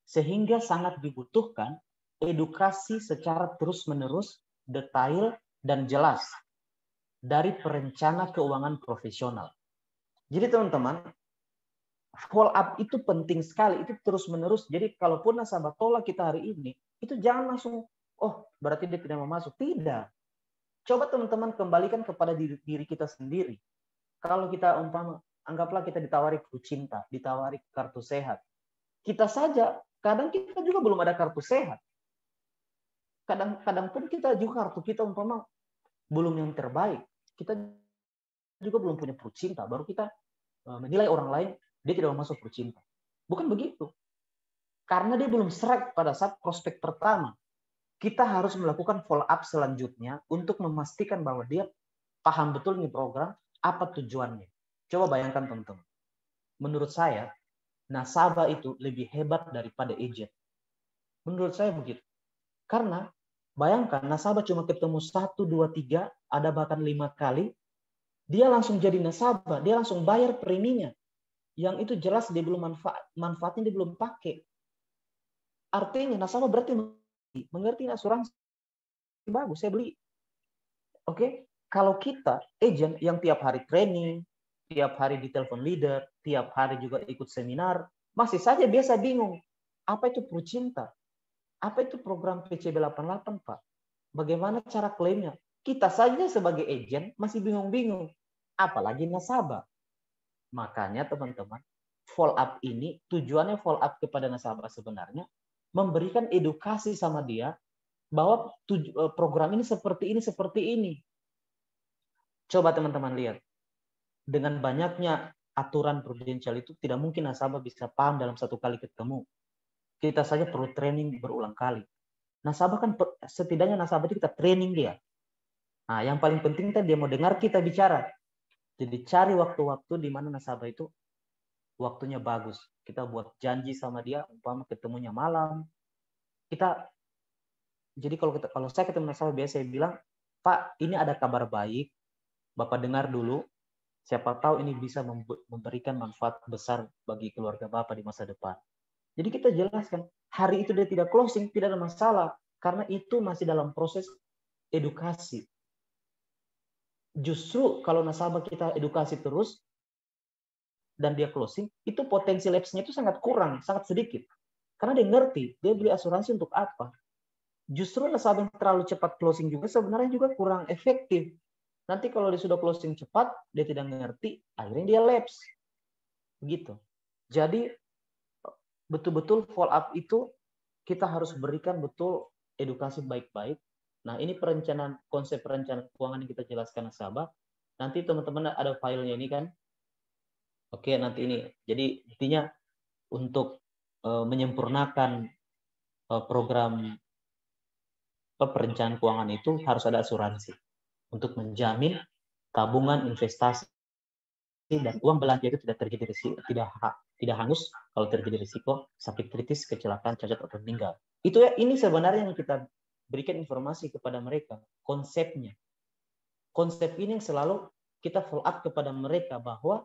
Sehingga sangat dibutuhkan edukasi secara terus-menerus, detail, dan jelas dari perencana keuangan profesional. Jadi teman-teman, follow up itu penting sekali, itu terus-menerus. Jadi kalaupun nasabah tolak kita hari ini, itu jangan langsung, oh berarti dia tidak mau masuk. Tidak. Coba teman-teman kembalikan kepada diri kita sendiri. Kalau kita anggaplah kita ditawari kartu cinta, ditawari kartu sehat. Kita saja, kadang kita juga belum ada kartu sehat. Kadang pun kita juga kartu kita belum yang terbaik. Kita juga belum punya perut cinta. Baru kita menilai orang lain, dia tidak mau masuk perut cinta. Bukan begitu. Karena dia belum strike pada saat prospek pertama. Kita harus melakukan follow up selanjutnya untuk memastikan bahwa dia paham betul nih program, apa tujuannya. Coba bayangkan teman-teman. Menurut saya, nasabah itu lebih hebat daripada agent. Menurut saya begitu. Karena bayangkan nasabah cuma ketemu 1, 2, 3, ada bahkan 5 kali, dia langsung jadi nasabah, dia langsung bayar preminya. Yang itu jelas dia belum manfaatnya dia belum pakai. Artinya nasabah berarti mengerti asuransi bagus, saya beli. Oke, kalau kita agent yang tiap hari training, tiap hari ditelepon leader, tiap hari juga ikut seminar, masih saja biasa bingung. Apa itu perut cinta? Apa itu program PCB 88, Pak? Bagaimana cara klaimnya? Kita saja sebagai agent masih bingung-bingung. Apalagi nasabah. Makanya teman-teman, follow up ini, tujuannya follow up kepada nasabah sebenarnya, memberikan edukasi sama dia, bahwa program ini seperti ini. Coba teman-teman lihat. Dengan banyaknya aturan prudensial itu, tidak mungkin nasabah bisa paham dalam satu kali ketemu. Kita saja perlu training berulang kali. Nasabah kan, setidaknya nasabah itu kita training dia. Nah, yang paling penting kan dia mau dengar kita bicara. Jadi cari waktu-waktu di mana nasabah itu waktunya bagus. Kita buat janji sama dia, umpama ketemunya malam. Jadi kalau saya ketemu nasabah biasa saya bilang, Pak, ini ada kabar baik. Bapak dengar dulu. Siapa tahu ini bisa memberikan manfaat besar bagi keluarga Bapak di masa depan. Jadi kita jelaskan, hari itu dia tidak closing, tidak ada masalah. Karena itu masih dalam proses edukasi. Justru kalau nasabah kita edukasi terus, dan dia closing, itu potensi lapse-nya itu sangat kurang, sangat sedikit. Karena dia ngerti, dia beli asuransi untuk apa. Justru nasabah yang terlalu cepat closing juga sebenarnya juga kurang efektif. Nanti kalau dia sudah closing cepat, dia tidak ngerti, akhirnya dia lapse. Begitu. Jadi, betul-betul follow up itu kita harus berikan betul edukasi baik-baik. Nah, ini konsep perencanaan keuangan yang kita jelaskan nasabah. Nanti teman-teman ada filenya ini kan. Oke, nanti ini. Jadi intinya untuk menyempurnakan program perencanaan keuangan itu harus ada asuransi untuk menjamin tabungan, investasi, dan uang belanja itu tidak terjadi risiko, tidak hangus kalau terjadi risiko sakit kritis, kecelakaan, cacat atau meninggal. Ini sebenarnya yang kita berikan informasi kepada mereka, konsepnya. Konsep ini yang selalu kita follow up kepada mereka bahwa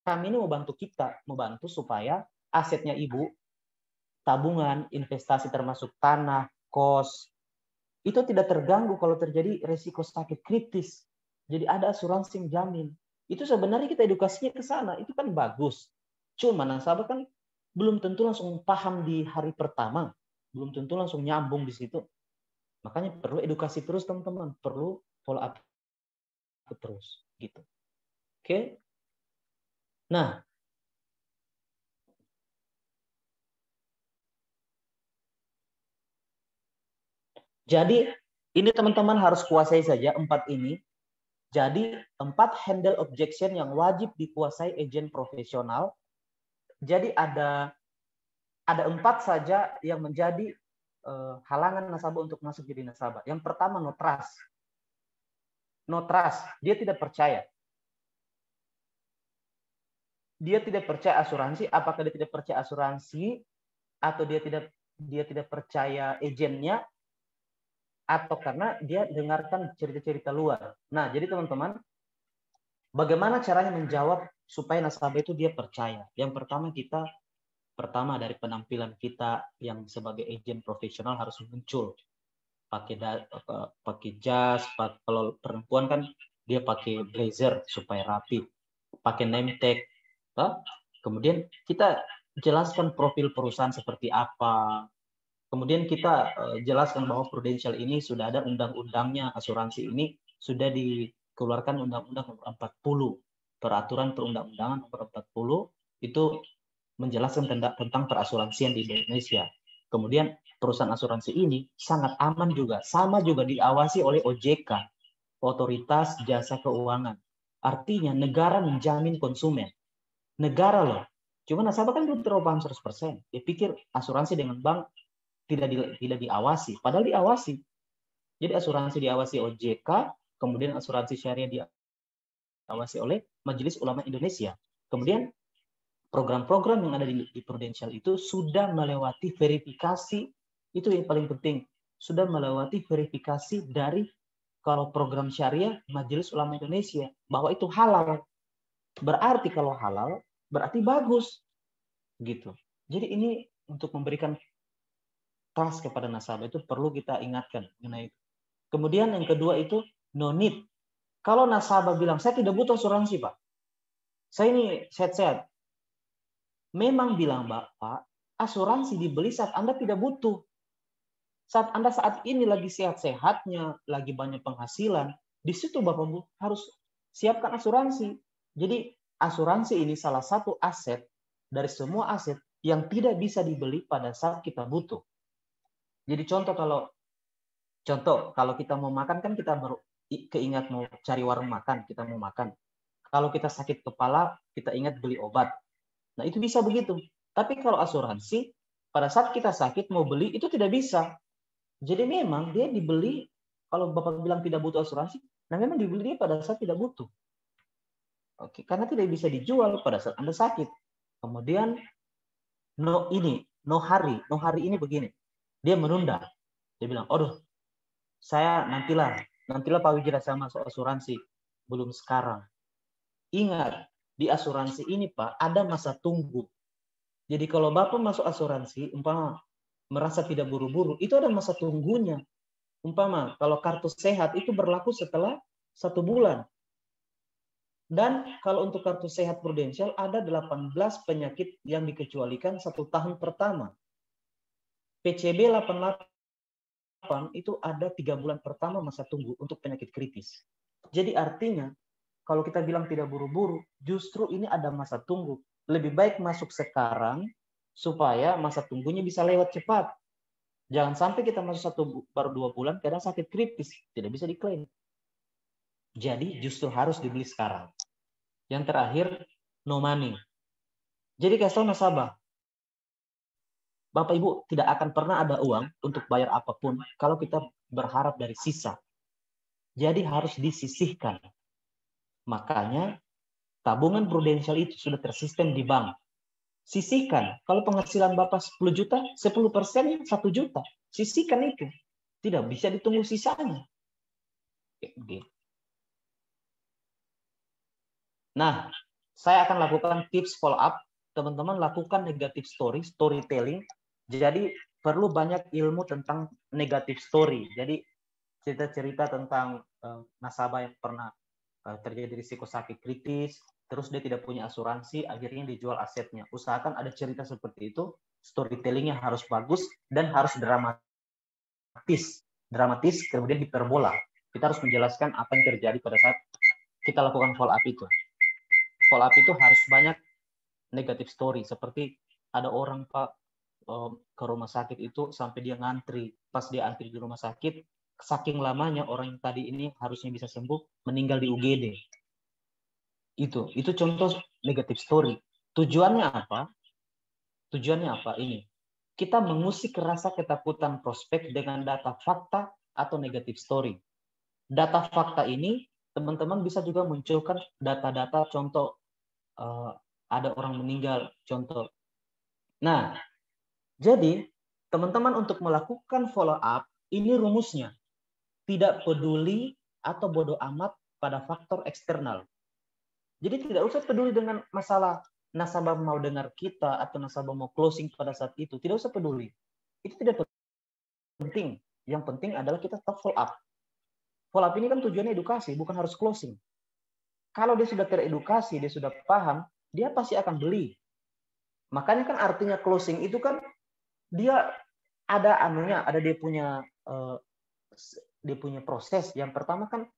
kami ini mau bantu supaya asetnya ibu, tabungan, investasi termasuk tanah, kos, itu tidak terganggu kalau terjadi risiko sakit kritis. Jadi ada asuransi yang jamin. Itu sebenarnya kita edukasinya ke sana, itu kan bagus. Cuma nasabah kan belum tentu langsung paham di hari pertama, belum tentu langsung nyambung di situ. Makanya perlu edukasi terus teman-teman, perlu follow up terus gitu. Oke? Nah, jadi ini teman-teman harus kuasai saja 4 ini. Jadi 4 handle objection yang wajib dikuasai agen profesional. Jadi ada ada 4 saja yang menjadi halangan nasabah untuk masuk jadi nasabah. Yang pertama, no trust. No trust, dia tidak percaya. Dia tidak percaya asuransi. Apakah dia tidak percaya asuransi, atau dia tidak percaya agennya, atau karena dia dengarkan cerita-cerita luar. Nah, jadi teman-teman, bagaimana caranya menjawab supaya nasabah itu dia percaya? Yang pertama dari penampilan kita yang sebagai agen profesional harus muncul. Pakai jas, kalau perempuan kan dia pakai blazer supaya rapi, pakai name tag. Kemudian kita jelaskan profil perusahaan seperti apa. Kemudian kita jelaskan bahwa Prudential ini sudah ada undang-undangnya, asuransi ini sudah dikeluarkan Undang-Undang Nomor 40, Peraturan Perundang-Undangan Nomor 40 itu menjelaskan tentang perasuransian di Indonesia. Kemudian perusahaan asuransi ini sangat aman juga, sama juga diawasi oleh OJK, Otoritas Jasa Keuangan. Artinya negara menjamin konsumen. Negara loh. Cuma nasabah kan belum terlalu paham 100%. Dia pikir asuransi dengan bank tidak diawasi, padahal diawasi. Jadi asuransi diawasi OJK, kemudian asuransi syariah diawasi oleh Majelis Ulama Indonesia. Kemudian program-program yang ada di Prudential itu sudah melewati verifikasi, itu yang paling penting, sudah melewati verifikasi dari kalau program syariah Majelis Ulama Indonesia, bahwa itu halal. Berarti kalau halal, berarti bagus. Gitu. Jadi ini untuk memberikan trust kepada nasabah itu perlu kita ingatkan mengenai itu. Kemudian yang kedua itu no need. Kalau nasabah bilang, saya tidak butuh asuransi, Pak. Saya ini sehat-sehat. Memang bilang Bapak, asuransi dibeli saat Anda tidak butuh. Saat Anda saat ini lagi sehat-sehatnya, lagi banyak penghasilan, di situ Bapak harus siapkan asuransi. Jadi asuransi ini salah satu aset dari semua aset yang tidak bisa dibeli pada saat kita butuh. Jadi contoh kalau kita mau makan kan kita baru keingat mau cari warung makan, kita mau makan. Kalau kita sakit kepala, kita ingat beli obat. Nah, itu bisa begitu. Tapi kalau asuransi, pada saat kita sakit mau beli, itu tidak bisa. Jadi memang dia dibeli, kalau Bapak bilang tidak butuh asuransi, nah memang dibeli dia pada saat tidak butuh. Oke, karena tidak bisa dijual pada saat Anda sakit. Kemudian, no hari ini begini. Dia menunda. Dia bilang, aduh, saya nantilah Pak Wijaya saya masuk asuransi. Belum sekarang. Ingat, di asuransi ini Pak, ada masa tunggu. Jadi kalau Bapak masuk asuransi, umpama merasa tidak buru-buru, itu ada masa tunggunya. Umpama kalau kartu sehat itu berlaku setelah 1 bulan. Dan kalau untuk kartu sehat Prudential ada 18 penyakit yang dikecualikan 1 tahun pertama. PCB 88 itu ada 3 bulan pertama masa tunggu untuk penyakit kritis. Jadi artinya kalau kita bilang tidak buru-buru, justru ini ada masa tunggu. Lebih baik masuk sekarang supaya masa tunggunya bisa lewat cepat. Jangan sampai kita masuk baru 2 bulan, kadang sakit kritis, tidak bisa diklaim. Jadi justru harus dibeli sekarang. Yang terakhir, no money. Jadi kasih tahu nasabah, Bapak Ibu tidak akan pernah ada uang untuk bayar apapun kalau kita berharap dari sisa. Jadi harus disisihkan. Makanya tabungan Prudential itu sudah tersistem di bank. Sisihkan. Kalau penghasilan Bapak 10 juta, 10%-nya 1 juta. Sisihkan itu. Tidak bisa ditunggu sisanya. Nah, saya akan lakukan tips follow up. Teman-teman lakukan negative storytelling. Jadi perlu banyak ilmu tentang negative story. Jadi cerita-cerita tentang nasabah yang pernah terjadi risiko sakit kritis, terus dia tidak punya asuransi, akhirnya dijual asetnya. Usahakan ada cerita seperti itu, storytellingnya harus bagus dan harus dramatis, kemudian hiperbola. Kita harus menjelaskan apa yang terjadi pada saat kita lakukan follow up itu. Follow up itu harus banyak negative story, seperti ada orang Pak ke rumah sakit itu sampai dia ngantri. Pas dia antri di rumah sakit, saking lamanya orang yang tadi ini harusnya bisa sembuh, meninggal di UGD. Itu contoh negative story. Tujuannya apa? Ini kita mengusik rasa ketakutan prospek dengan data fakta atau negatif story. Data fakta ini teman-teman bisa juga munculkan data-data contoh ada orang meninggal contoh. Nah, jadi teman-teman untuk melakukan follow up ini rumusnya tidak peduli atau bodoh amat pada faktor eksternal. Jadi tidak usah peduli dengan masalah nasabah mau dengar kita atau nasabah mau closing pada saat itu, tidak usah peduli. Itu tidak penting. Yang penting adalah kita tetap follow up. Follow up ini kan tujuannya edukasi, bukan harus closing. Kalau dia sudah teredukasi, dia sudah paham, dia pasti akan beli. Makanya kan artinya closing itu kan dia ada anunya, ada dia punya proses. Yang pertama kan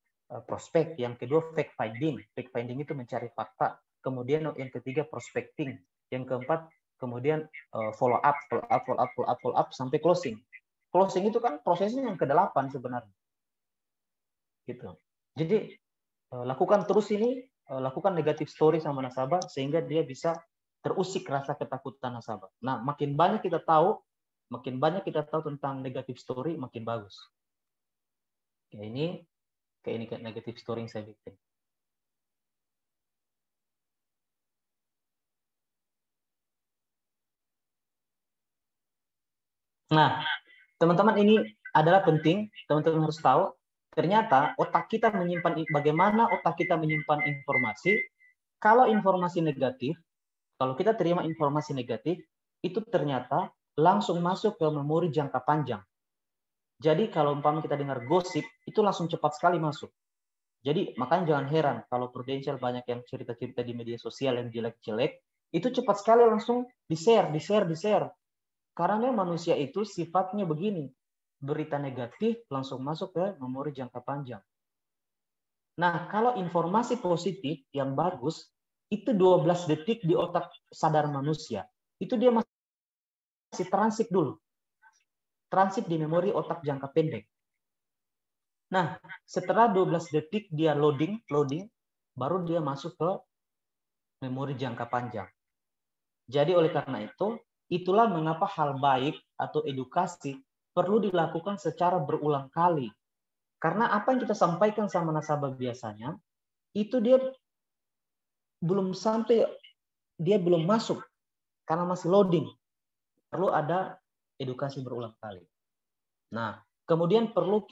prospek, yang kedua fact finding. Fact finding itu mencari fakta. Kemudian yang ketiga prospecting, yang keempat kemudian follow up sampai closing. Closing itu kan prosesnya yang ke-8 sebenarnya. Gitu. Jadi lakukan terus ini, lakukan negatif story sama nasabah sehingga dia bisa terusik rasa ketakutan nasabah. Nah, makin banyak kita tahu tentang negatif story, makin bagus. Kayak ini negatif story yang saya bikin. Nah, teman-teman ini adalah penting, teman-teman harus tahu, ternyata bagaimana otak kita menyimpan informasi. Kalau informasi negatif, kalau kita terima informasi negatif, itu ternyata langsung masuk ke memori jangka panjang. Jadi kalau umpama kita dengar gosip, itu langsung cepat sekali masuk. Jadi makanya jangan heran kalau Prudential banyak yang cerita-cerita di media sosial yang jelek-jelek, itu cepat sekali langsung di-share. Karena manusia itu sifatnya begini, berita negatif langsung masuk ke memori jangka panjang. Nah, kalau informasi positif yang bagus, itu 12 detik di otak sadar manusia. Itu dia masih transit dulu. Transit di memori otak jangka pendek. Nah, setelah 12 detik dia loading, baru dia masuk ke memori jangka panjang. Jadi oleh karena itu, itulah mengapa hal baik atau edukasi perlu dilakukan secara berulang kali. Karena apa yang kita sampaikan sama nasabah biasanya, itu dia belum masuk karena masih loading. Perlu ada edukasi berulang kali. Nah, kemudian perlu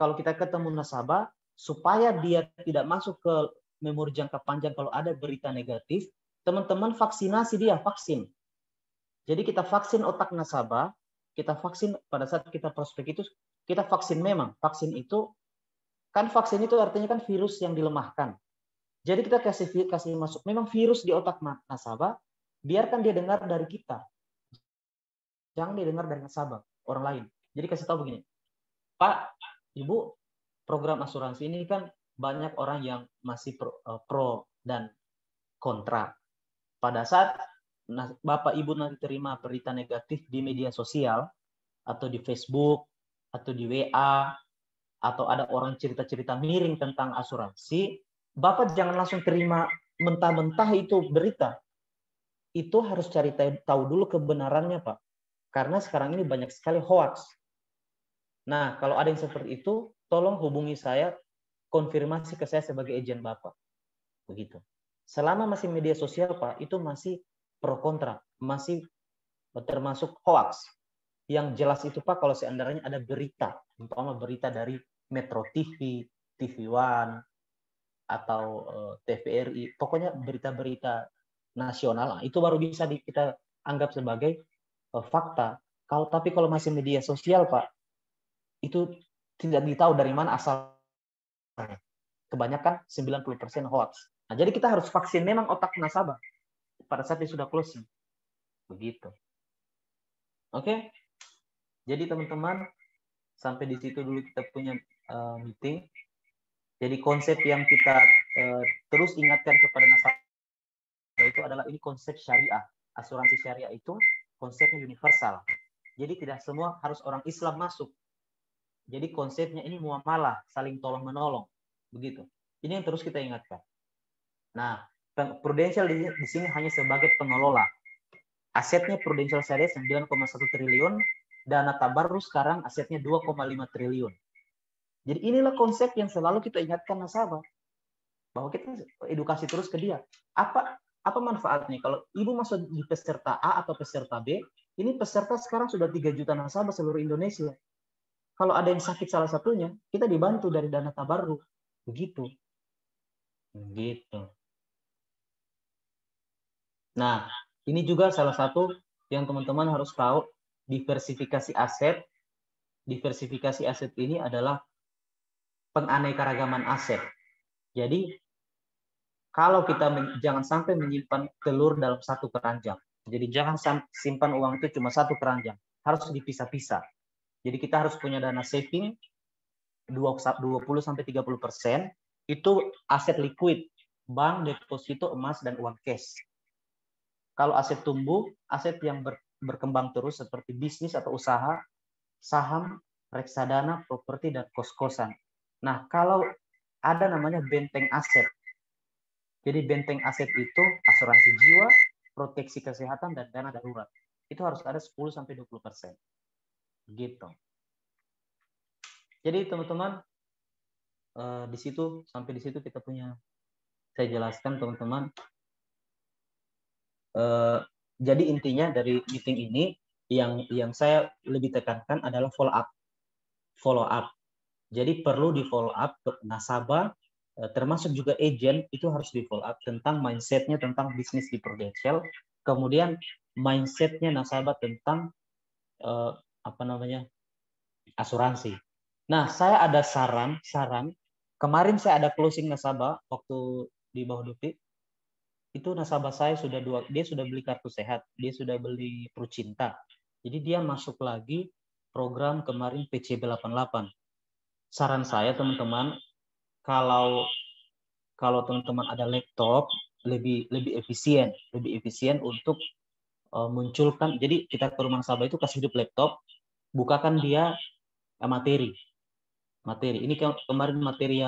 kalau kita ketemu nasabah, supaya dia tidak masuk ke memori jangka panjang kalau ada berita negatif, teman-teman vaksinasi dia, vaksin. Jadi kita vaksin otak nasabah, kita vaksin pada saat kita prospek itu, kita vaksin memang. Vaksin itu artinya kan virus yang dilemahkan. Jadi kita kasih masuk memang virus di otak nasabah, biarkan dia dengar dari kita. Jangan dia dengar dari nasabah, orang lain. Jadi kasih tahu begini, Pak, Ibu, program asuransi ini kan banyak orang yang masih pro dan kontra. Pada saat Bapak Ibu nanti terima berita negatif di media sosial, atau di Facebook, atau di WA, atau ada orang cerita-cerita miring tentang asuransi, Bapak jangan langsung terima mentah-mentah itu berita. Itu harus cari tahu dulu kebenarannya, Pak. Karena sekarang ini banyak sekali hoax. Nah, kalau ada yang seperti itu, tolong hubungi saya, konfirmasi ke saya sebagai agen Bapak. Begitu. Selama masih media sosial, Pak, itu masih pro kontra, masih termasuk hoax. Yang jelas itu, Pak, kalau seandainya ada berita, umpama berita dari Metro TV, TV One, atau TVRI, pokoknya berita-berita nasional, itu baru bisa kita anggap sebagai fakta. Tapi kalau masih media sosial, Pak, itu tidak ditahu dari mana asalnya. Kebanyakan 90% hoax. Nah, jadi kita harus vaksin memang otak nasabah pada saat dia sudah closing. Begitu. Oke? Jadi teman-teman, sampai di situ dulu kita punya meeting. Jadi konsep yang kita terus ingatkan kepada nasabah itu adalah ini konsep syariah. Asuransi syariah itu konsepnya universal. Jadi tidak semua harus orang Islam masuk. Jadi konsepnya ini muamalah, saling tolong-menolong. Begitu. Ini yang terus kita ingatkan. Nah, Prudential di sini hanya sebagai pengelola. asetnya Prudential Syariah 9,1 triliun, dana tabarrus sekarang asetnya 2,5 triliun. Jadi inilah konsep yang selalu kita ingatkan nasabah, bahwa kita edukasi terus ke dia. Apa manfaatnya kalau ibu masuk di peserta A atau peserta B? Ini peserta sekarang sudah 3 juta nasabah seluruh Indonesia. Kalau ada yang sakit salah satunya, kita dibantu dari dana tabarruk. Begitu. Gitu. Nah, ini juga salah satu yang teman-teman harus tahu, diversifikasi aset. Diversifikasi aset ini adalah penganekaragaman aset. Jadi, kalau kita jangan sampai menyimpan telur dalam satu keranjang. Jadi jangan simpan uang itu cuma satu keranjang. Harus dipisah-pisah. Jadi kita harus punya dana saving 20-30% itu aset liquid, bank, deposito, emas, dan uang cash. Kalau aset tumbuh, aset yang berkembang terus seperti bisnis atau usaha, saham, reksadana, properti, dan kos-kosan. Nah, kalau ada namanya benteng aset. Jadi benteng aset itu asuransi jiwa, proteksi kesehatan, dan dana darurat. Itu harus ada 10-20%. Gitu. Jadi teman-teman, sampai di situ kita punya, saya jelaskan teman-teman. Jadi intinya dari meeting ini yang saya lebih tekankan adalah follow up. Jadi perlu di follow up ke nasabah, termasuk juga agent, itu harus di follow up tentang mindsetnya tentang bisnis di Prudential, kemudian mindsetnya nasabah tentang asuransi. Nah, saya ada saran. Kemarin saya ada closing nasabah waktu di Bawah Dupi. Itu nasabah saya dia sudah beli kartu sehat, dia sudah beli Prucinta. Jadi dia masuk lagi program kemarin PCB 88. Saran saya teman-teman, kalau teman-teman ada laptop, lebih efisien untuk munculkan. Jadi kita ke rumah nasabah itu kasih hidup laptop, bukakan dia materi. Ini kemarin materi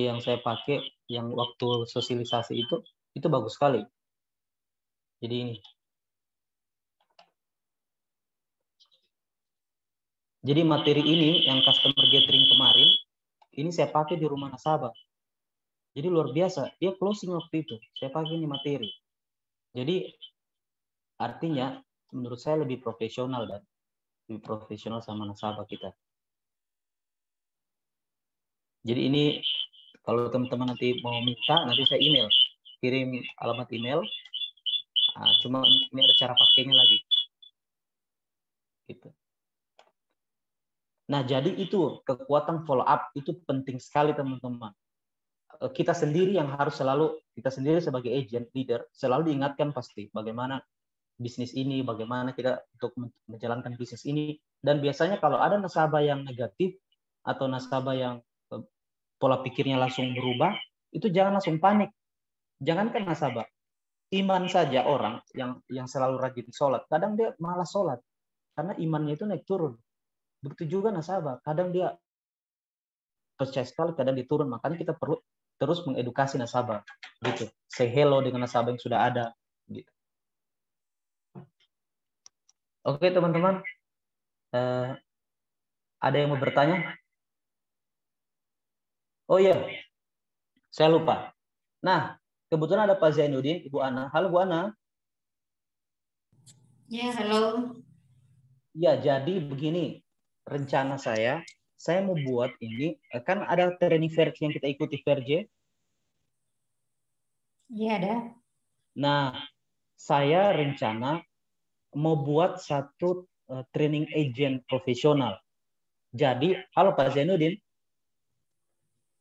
yang saya pakai yang waktu sosialisasi itu bagus sekali. Jadi ini. Jadi materi ini yang customer gathering kemarin, ini saya pakai di rumah nasabah. Jadi luar biasa, dia closing waktu itu. Saya pakai ini materi. Jadi artinya menurut saya lebih profesional sama nasabah kita. Jadi ini kalau teman-teman nanti mau minta, nanti saya kirim alamat email. Cuma ini ada cara pakainya lagi. Gitu. Nah, jadi itu kekuatan follow up itu penting sekali teman-teman. Kita sendiri sebagai agent leader selalu diingatkan pasti bagaimana bisnis ini, bagaimana kita untuk menjalankan bisnis ini. Dan biasanya kalau ada nasabah yang negatif atau nasabah yang pola pikirnya langsung berubah, itu jangan langsung panik. Jangankan nasabah, iman saja orang yang selalu rajin sholat, kadang dia malas sholat karena imannya itu naik turun. Begitu juga nasabah, kadang dia percaya sekali, kadang dia turun. Makanya kita perlu terus mengedukasi nasabah, gitu. Say hello dengan nasabah yang sudah ada, gitu. Oke teman-teman, ada yang mau bertanya? Oh iya, saya lupa. Nah, kebetulan ada Pak Zainuddin, Ibu Ana. Halo Bu Ana. Ya, halo. Ya, jadi begini rencana saya mau buat ini, kan ada training Verge yang kita ikuti, Verge. Iya, ada. Nah, saya rencana mau buat satu training agent profesional. Jadi, halo Pak Zainuddin.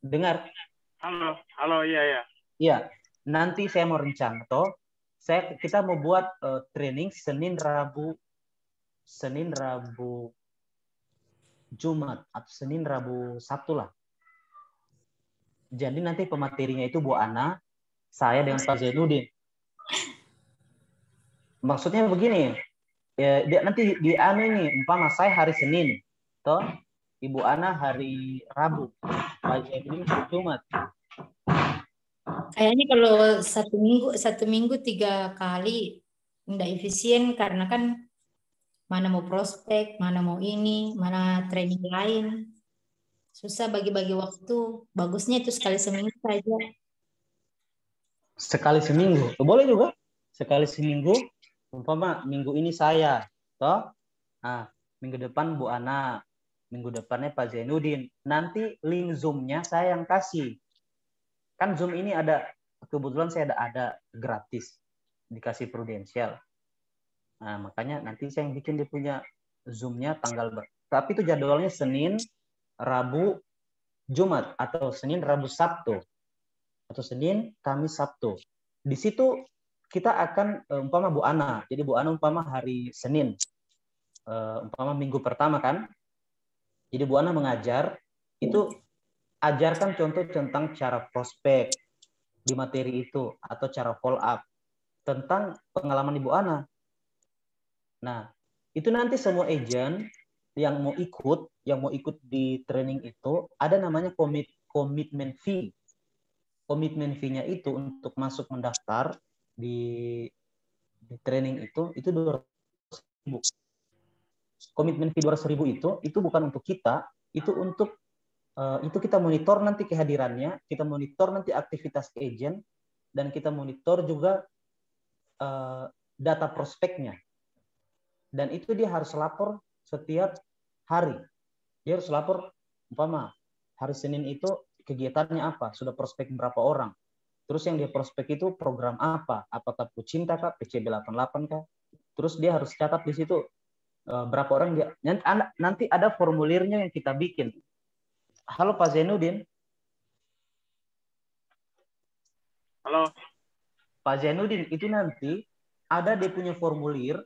Dengar? Halo, iya. Iya, nanti saya mau rencana kita mau buat training Senin, Rabu, Jumat, atau Senin, Rabu, Sabtu lah. Jadi nanti pematerinya itu Bu Ana, saya dengan Pak Zainuddin. Maksudnya begini, nanti di ini, umpama saya hari Senin, toh Ibu Ana hari Rabu, Pak Zainuddin hari Jumat. Kayaknya kalau satu minggu 3 kali nggak efisien karena kan mana mau prospek, mana mau ini, mana training lain. Susah bagi-bagi waktu. Bagusnya itu sekali seminggu saja. Sekali seminggu. Boleh juga. Sekali seminggu. Umpama minggu ini saya. Toh? Nah, minggu depan Bu Ana. Minggu depannya Pak Zainuddin. Nanti link Zoom-nya saya yang kasih. Kan Zoom ini ada, kebetulan saya ada gratis. Dikasih prudensial. Nah, makanya nanti saya yang bikin dia punya Zoom-nya tanggal. Tapi itu jadwalnya Senin, Rabu, Jumat. Atau Senin, Rabu, Sabtu. Atau Senin, Kamis, Sabtu. Di situ kita akan umpama Bu Ana. Jadi Bu Ana umpama hari Senin. Umpama minggu pertama kan. Jadi Bu Ana mengajar. Itu ajarkan contoh tentang cara prospek di materi itu. Atau cara follow up. Tentang pengalaman Ibu Ana. Nah, itu nanti semua agent yang mau ikut di training itu ada namanya commitment fee. Komitmen fee-nya itu untuk masuk mendaftar di training itu 200.000. Komitmen fee 200.000 itu bukan untuk kita, itu untuk itu kita monitor nanti kehadirannya, kita monitor nanti aktivitas agent, dan kita monitor juga data prospeknya. Dan itu dia harus lapor setiap hari. Dia harus lapor, umpama hari Senin itu kegiatannya apa, sudah prospek berapa orang. Terus yang dia prospek itu program apa, apakah Pucinta kah, PCB 88 kah. Terus dia harus catat di situ berapa orang dia. Nanti ada formulirnya yang kita bikin. Halo Pak Zainuddin. Halo. Pak Zainuddin, itu nanti ada dia punya formulir,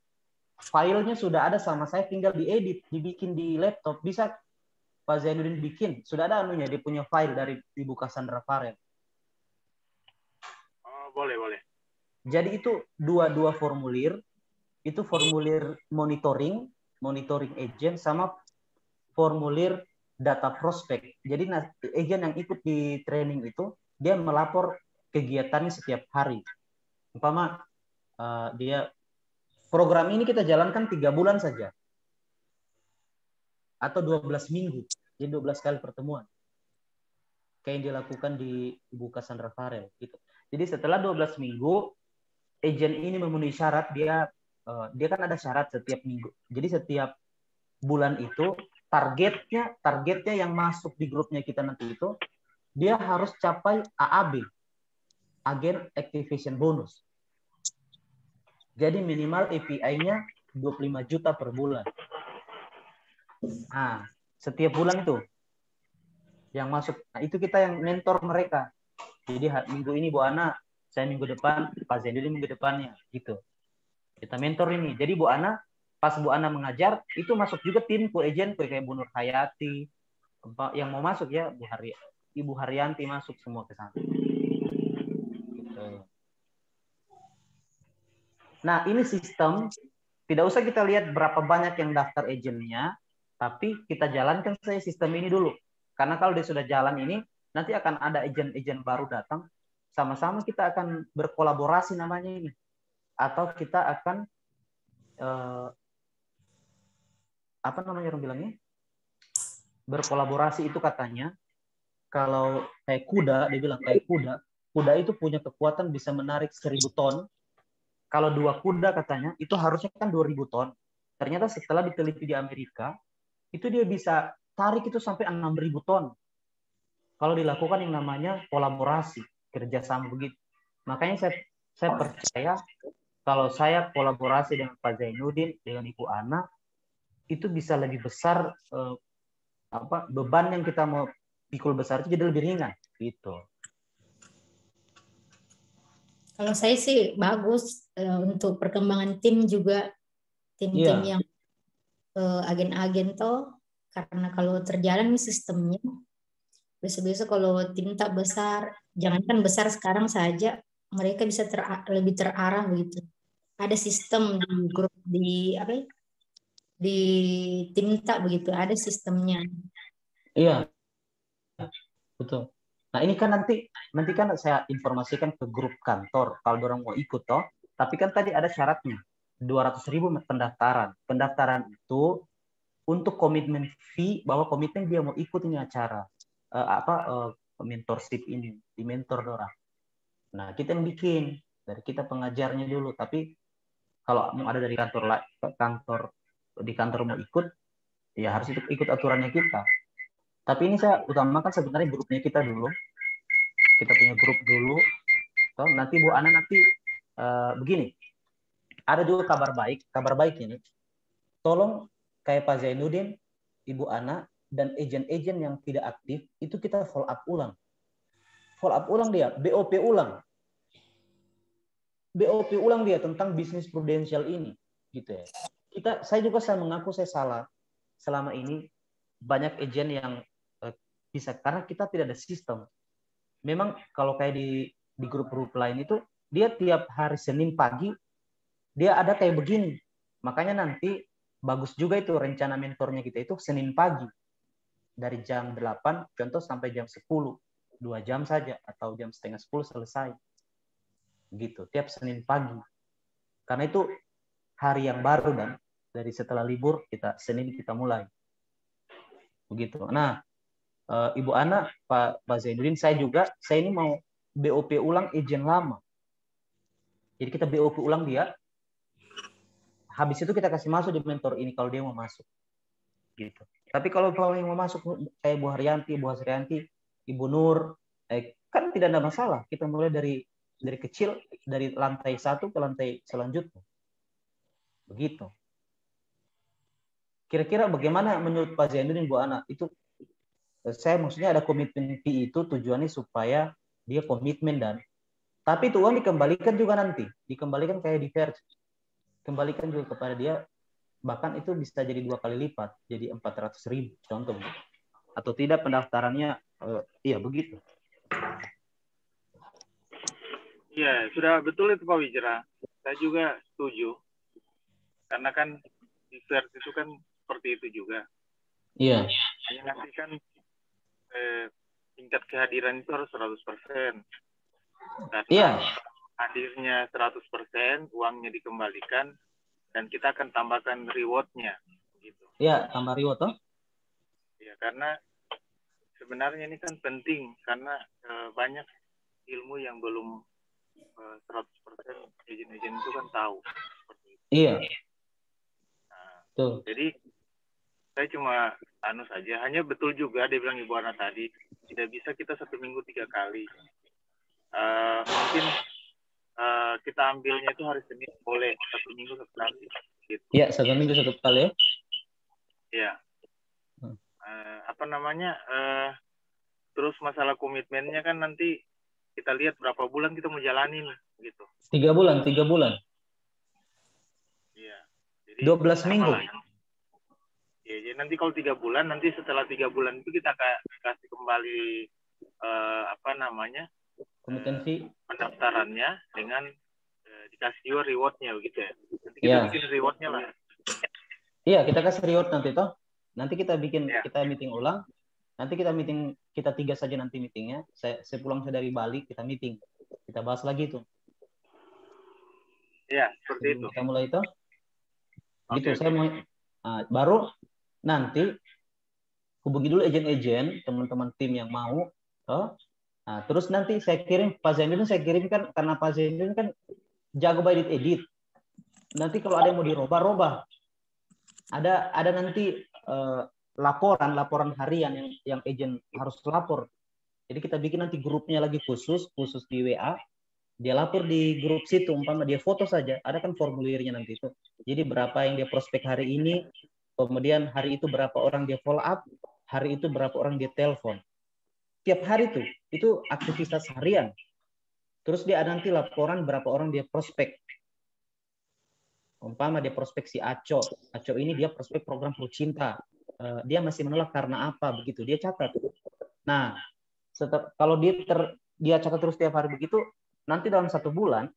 filenya sudah ada sama saya, tinggal diedit, dibikin di laptop. Bisa Pak Zainuddin bikin, sudah ada anunya, dia punya file dari Ibu Cassandra Farel. Oh, boleh. Jadi itu dua formulir, itu formulir monitoring agent sama formulir data prospek. Jadi agent yang ikut di training itu dia melapor kegiatannya setiap hari. Umpama dia program ini kita jalankan 3 bulan saja atau 12 minggu, jadi 12 kali pertemuan kayak yang dilakukan di Ibu Cassandra Farel gitu. Jadi setelah 12 minggu agent ini memenuhi syarat, dia kan ada syarat setiap minggu. Jadi setiap bulan itu targetnya yang masuk di grupnya kita nanti itu dia harus capai AAB, Agent Activation Bonus. Jadi minimal API-nya 25 juta per bulan. Nah, setiap bulan itu yang masuk. Nah, itu kita yang mentor mereka. Jadi minggu ini Bu Ana, saya minggu depan, Pak Zainuddin minggu depannya, gitu. Kita mentor ini. Jadi Bu Ana, pas Bu Ana mengajar, itu masuk juga tim agent kayak Bu Nur Hayati, yang mau masuk ya, Ibu Haryanti masuk semua ke sana. Gitu. Nah, ini sistem, tidak usah kita lihat berapa banyak yang daftar agentnya, tapi kita jalankan saja sistem ini dulu. Karena kalau dia sudah jalan ini, nanti akan ada agent-agent baru datang, sama-sama kita akan berkolaborasi namanya ini. Atau kita akan, apa namanya orang bilangnya? Berkolaborasi itu katanya, kalau kayak kuda, dia bilang kayak kuda itu punya kekuatan bisa menarik 1.000 ton. Kalau 2 kuda katanya, itu harusnya kan 2.000 ton. Ternyata setelah diteliti di Amerika, itu dia bisa tarik itu sampai 6.000 ton. Kalau dilakukan yang namanya kolaborasi, kerjasama begitu. Makanya saya percaya kalau saya kolaborasi dengan Pak Zainuddin, dengan Ibu Ana, itu bisa lebih besar, beban yang kita mau pikul besar itu jadi lebih ringan gitu. Kalau saya sih bagus untuk perkembangan tim juga, tim-tim yang agen-agen toh, karena kalau terjalan sistemnya, besok-besok kalau tim tak besar, jangankan besar sekarang saja, mereka bisa lebih terarah begitu. Ada sistem di grup di tim tak begitu, ada sistemnya. Iya, betul. Nah ini kan nanti kan saya informasikan ke grup kantor kalau orang mau ikut toh. Tapi kan tadi ada syaratnya 200.000 pendaftaran. Pendaftaran itu untuk komitmen fee bahwa komitmen dia mau ikut ini acara mentorship ini di mentor orang. Nah kita yang bikin dari kita pengajarnya dulu. Tapi kalau mau ada dari kantor di kantor mau ikut ya harus ikut aturannya kita. Tapi ini saya utamakan sebenarnya grupnya kita dulu. Kita punya grup dulu. Toh, nanti Bu Ana nanti begini. Ada juga kabar baik ini. Tolong kayak Pak Zainuddin, Ibu Ana, dan agen-agen yang tidak aktif, itu kita follow up ulang. Follow up ulang dia, BOP ulang. BOP ulang dia tentang bisnis prudensial ini. Gitu ya. Saya mengaku saya salah. Selama ini banyak agen yang bisa, karena kita tidak ada sistem. Memang kalau kayak di grup-grup lain itu, dia tiap hari Senin pagi, dia ada kayak begini. Makanya nanti bagus juga itu rencana mentornya kita itu Senin pagi. Dari jam 8 contoh sampai jam 10. 2 jam saja atau jam setengah 10 selesai. Gitu, tiap Senin pagi. Karena itu hari yang baru dan dari setelah libur Senin kita mulai. Begitu. Nah, Ibu Ana, Pak Zainuddin, saya ini mau BOP ulang agen lama. Jadi kita BOP ulang dia. Habis itu kita kasih masuk di mentor ini kalau dia mau masuk. Gitu. Tapi kalau yang mau masuk kayak Bu Haryanti, Bu Hasrianti, Ibu Nur, kan tidak ada masalah. Kita mulai dari kecil, dari lantai 1 ke lantai selanjutnya. Begitu. Kira-kira bagaimana menurut Pak Zainuddin, Bu Ana? Itu saya maksudnya ada komitmen fee itu tujuannya supaya dia komitmen tapi itu uang dikembalikan juga nanti. Dikembalikan kayak di Verge. Kembalikan juga kepada dia, bahkan itu bisa jadi 2 kali lipat, jadi 400.000 contoh. Atau tidak pendaftarannya, iya begitu. Iya, sudah betul itu Pak Wijra. Saya juga setuju. Karena kan di Verge itu kan seperti itu juga. Iya. Hanya nanti kan tingkat kehadiran itu harus 100%. Iya. Hadirnya 100%, uangnya dikembalikan, dan kita akan tambahkan reward-nya. Gitu. Iya, tambah reward toh? Ya, karena sebenarnya ini kan penting, karena banyak ilmu yang belum 100% agen-agen itu kan tahu. Iya. Nah, tuh. Jadi saya cuma saja, hanya betul juga dia bilang Ibu Ana tadi, tidak bisa kita 1 minggu 3 kali. Mungkin kita ambilnya itu hari Senin, boleh 1 minggu 1 kali. Gitu. Iya, 1 minggu 1 kali ya. Iya. Terus masalah komitmennya kan nanti kita lihat berapa bulan kita mau jalanin gitu. 3 bulan. Iya. Jadi 12 minggu. Ya, jadi nanti kalau 3 bulan, nanti setelah 3 bulan itu kita kasih kembali komitmen fee pendaftarannya dengan dikasih juga rewardnya begitu ya. Nanti kita bikin rewardnya lah. Iya, kita kasih reward nanti toh. Nanti kita bikin kita meeting ulang. Nanti kita 3 saja nanti meetingnya. Saya pulang dari Bali, kita meeting. Kita bahas lagi tuh. Iya, seperti itu. Kita mulai itu. Gitu, saya mau baru nanti hubungi dulu agen-agen, teman-teman tim yang mau. Nah, terus nanti saya kirim Pak Zainuddin, kan karena Pak Zainuddin kan jago edit. Nanti kalau ada yang mau dirubah, ada nanti laporan harian yang agen harus lapor. Jadi kita bikin nanti grupnya lagi khusus di WA. Dia lapor di grup situ, umpama dia foto saja, ada kan formulirnya nanti itu. Jadi berapa yang dia prospek hari ini, kemudian hari itu berapa orang dia follow up, hari itu berapa orang dia telepon. Tiap hari itu aktivitas harian. Terus dia ada nanti laporan berapa orang dia prospek. Umpama dia prospek si Aco ini dia prospek program Procinta. Dia masih menolak karena apa, begitu. Dia catat. Nah, kalau dia catat terus tiap hari begitu, nanti dalam 1 bulan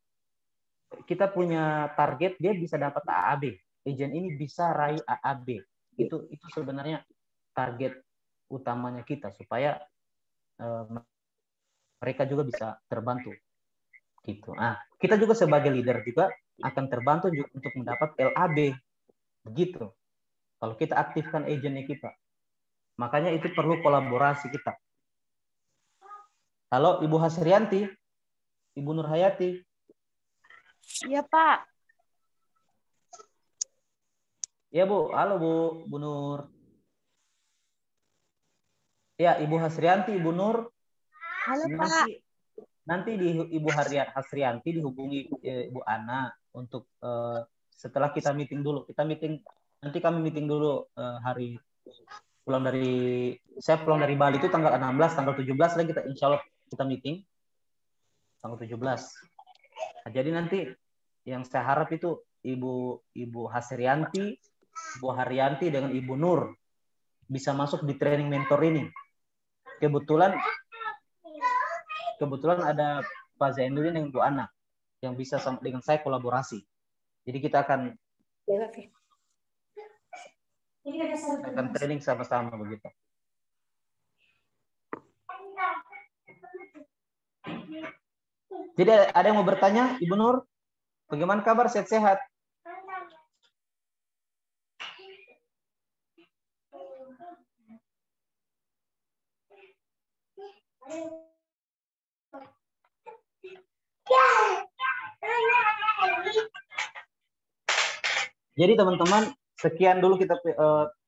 kita punya target dia bisa dapat AAB. Agen ini bisa raih AAB. Itu sebenarnya target utamanya kita supaya mereka juga bisa terbantu. Gitu. Nah, kita juga sebagai leader juga akan terbantu juga untuk mendapat LAB. Begitu. Kalau kita aktifkan agennya kita. Makanya itu perlu kolaborasi kita. Halo Ibu Hasrianti, Ibu Nurhayati. Iya Pak. Ya Bu, halo Bu Nur. Ya Ibu Hasrianti, Ibu Nur. Halo Pak. Nanti di Ibu Hasrianti dihubungi Ibu Ana untuk setelah kita meeting dulu. Nanti kami meeting dulu hari saya pulang dari Bali itu tanggal 16, tanggal 17 lagi kita insya Allah kita meeting tanggal 17. Nah, jadi nanti yang saya harap itu Ibu Hasrianti, Ibu Haryanti dengan Ibu Nur bisa masuk di training mentor ini. Kebetulan ada Pak Zainuddin dan Bu Ana yang bisa dengan saya kolaborasi. Jadi kita akan training sama-sama begitu. Jadi ada yang mau bertanya, Ibu Nur? Bagaimana kabar? Sehat-sehat? Jadi teman-teman, sekian dulu kita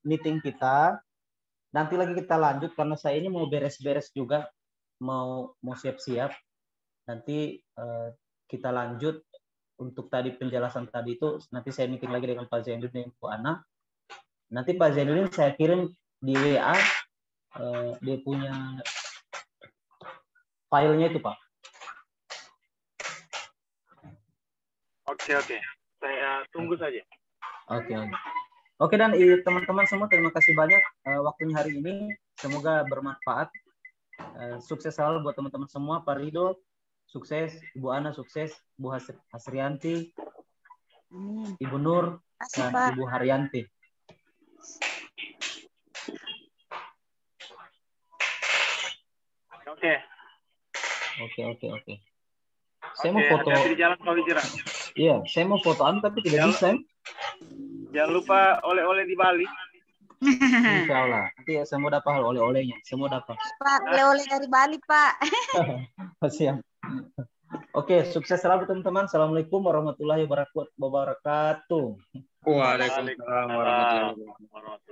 meeting kita. Nanti lagi kita lanjut karena saya ini mau beres-beres juga, mau siap-siap. Nanti kita lanjut untuk tadi penjelasan tadi itu. Nanti saya meeting lagi dengan Pak Zainuddin dan Bu Ana. Nanti Pak Zainuddin saya kirim di WA dia punya filenya itu Pak. Oke. Saya tunggu saja. Oke dan teman-teman semua terima kasih banyak waktunya hari ini. Semoga bermanfaat. Sukses selalu buat teman-teman semua. Pak Rido sukses, Ibu Ana sukses, Bu Hasrianti, Ibu Nur, dan Ibu Haryanti. Oke. Saya mau foto. Hati-hati di jalan Pak Wijira. Iya, saya mau fotoan tapi tidak bisa. Jangan lupa oleh-oleh di Bali. Insya Allah. Nanti saya mau dapat oleh-olehnya. Semua dapat. Pak, oleh-oleh dari Bali, Pak. Siap. Oke, sukses selalu teman-teman. Assalamualaikum warahmatullahi wabarakatuh. Waalaikumsalam warahmatullahi wabarakatuh.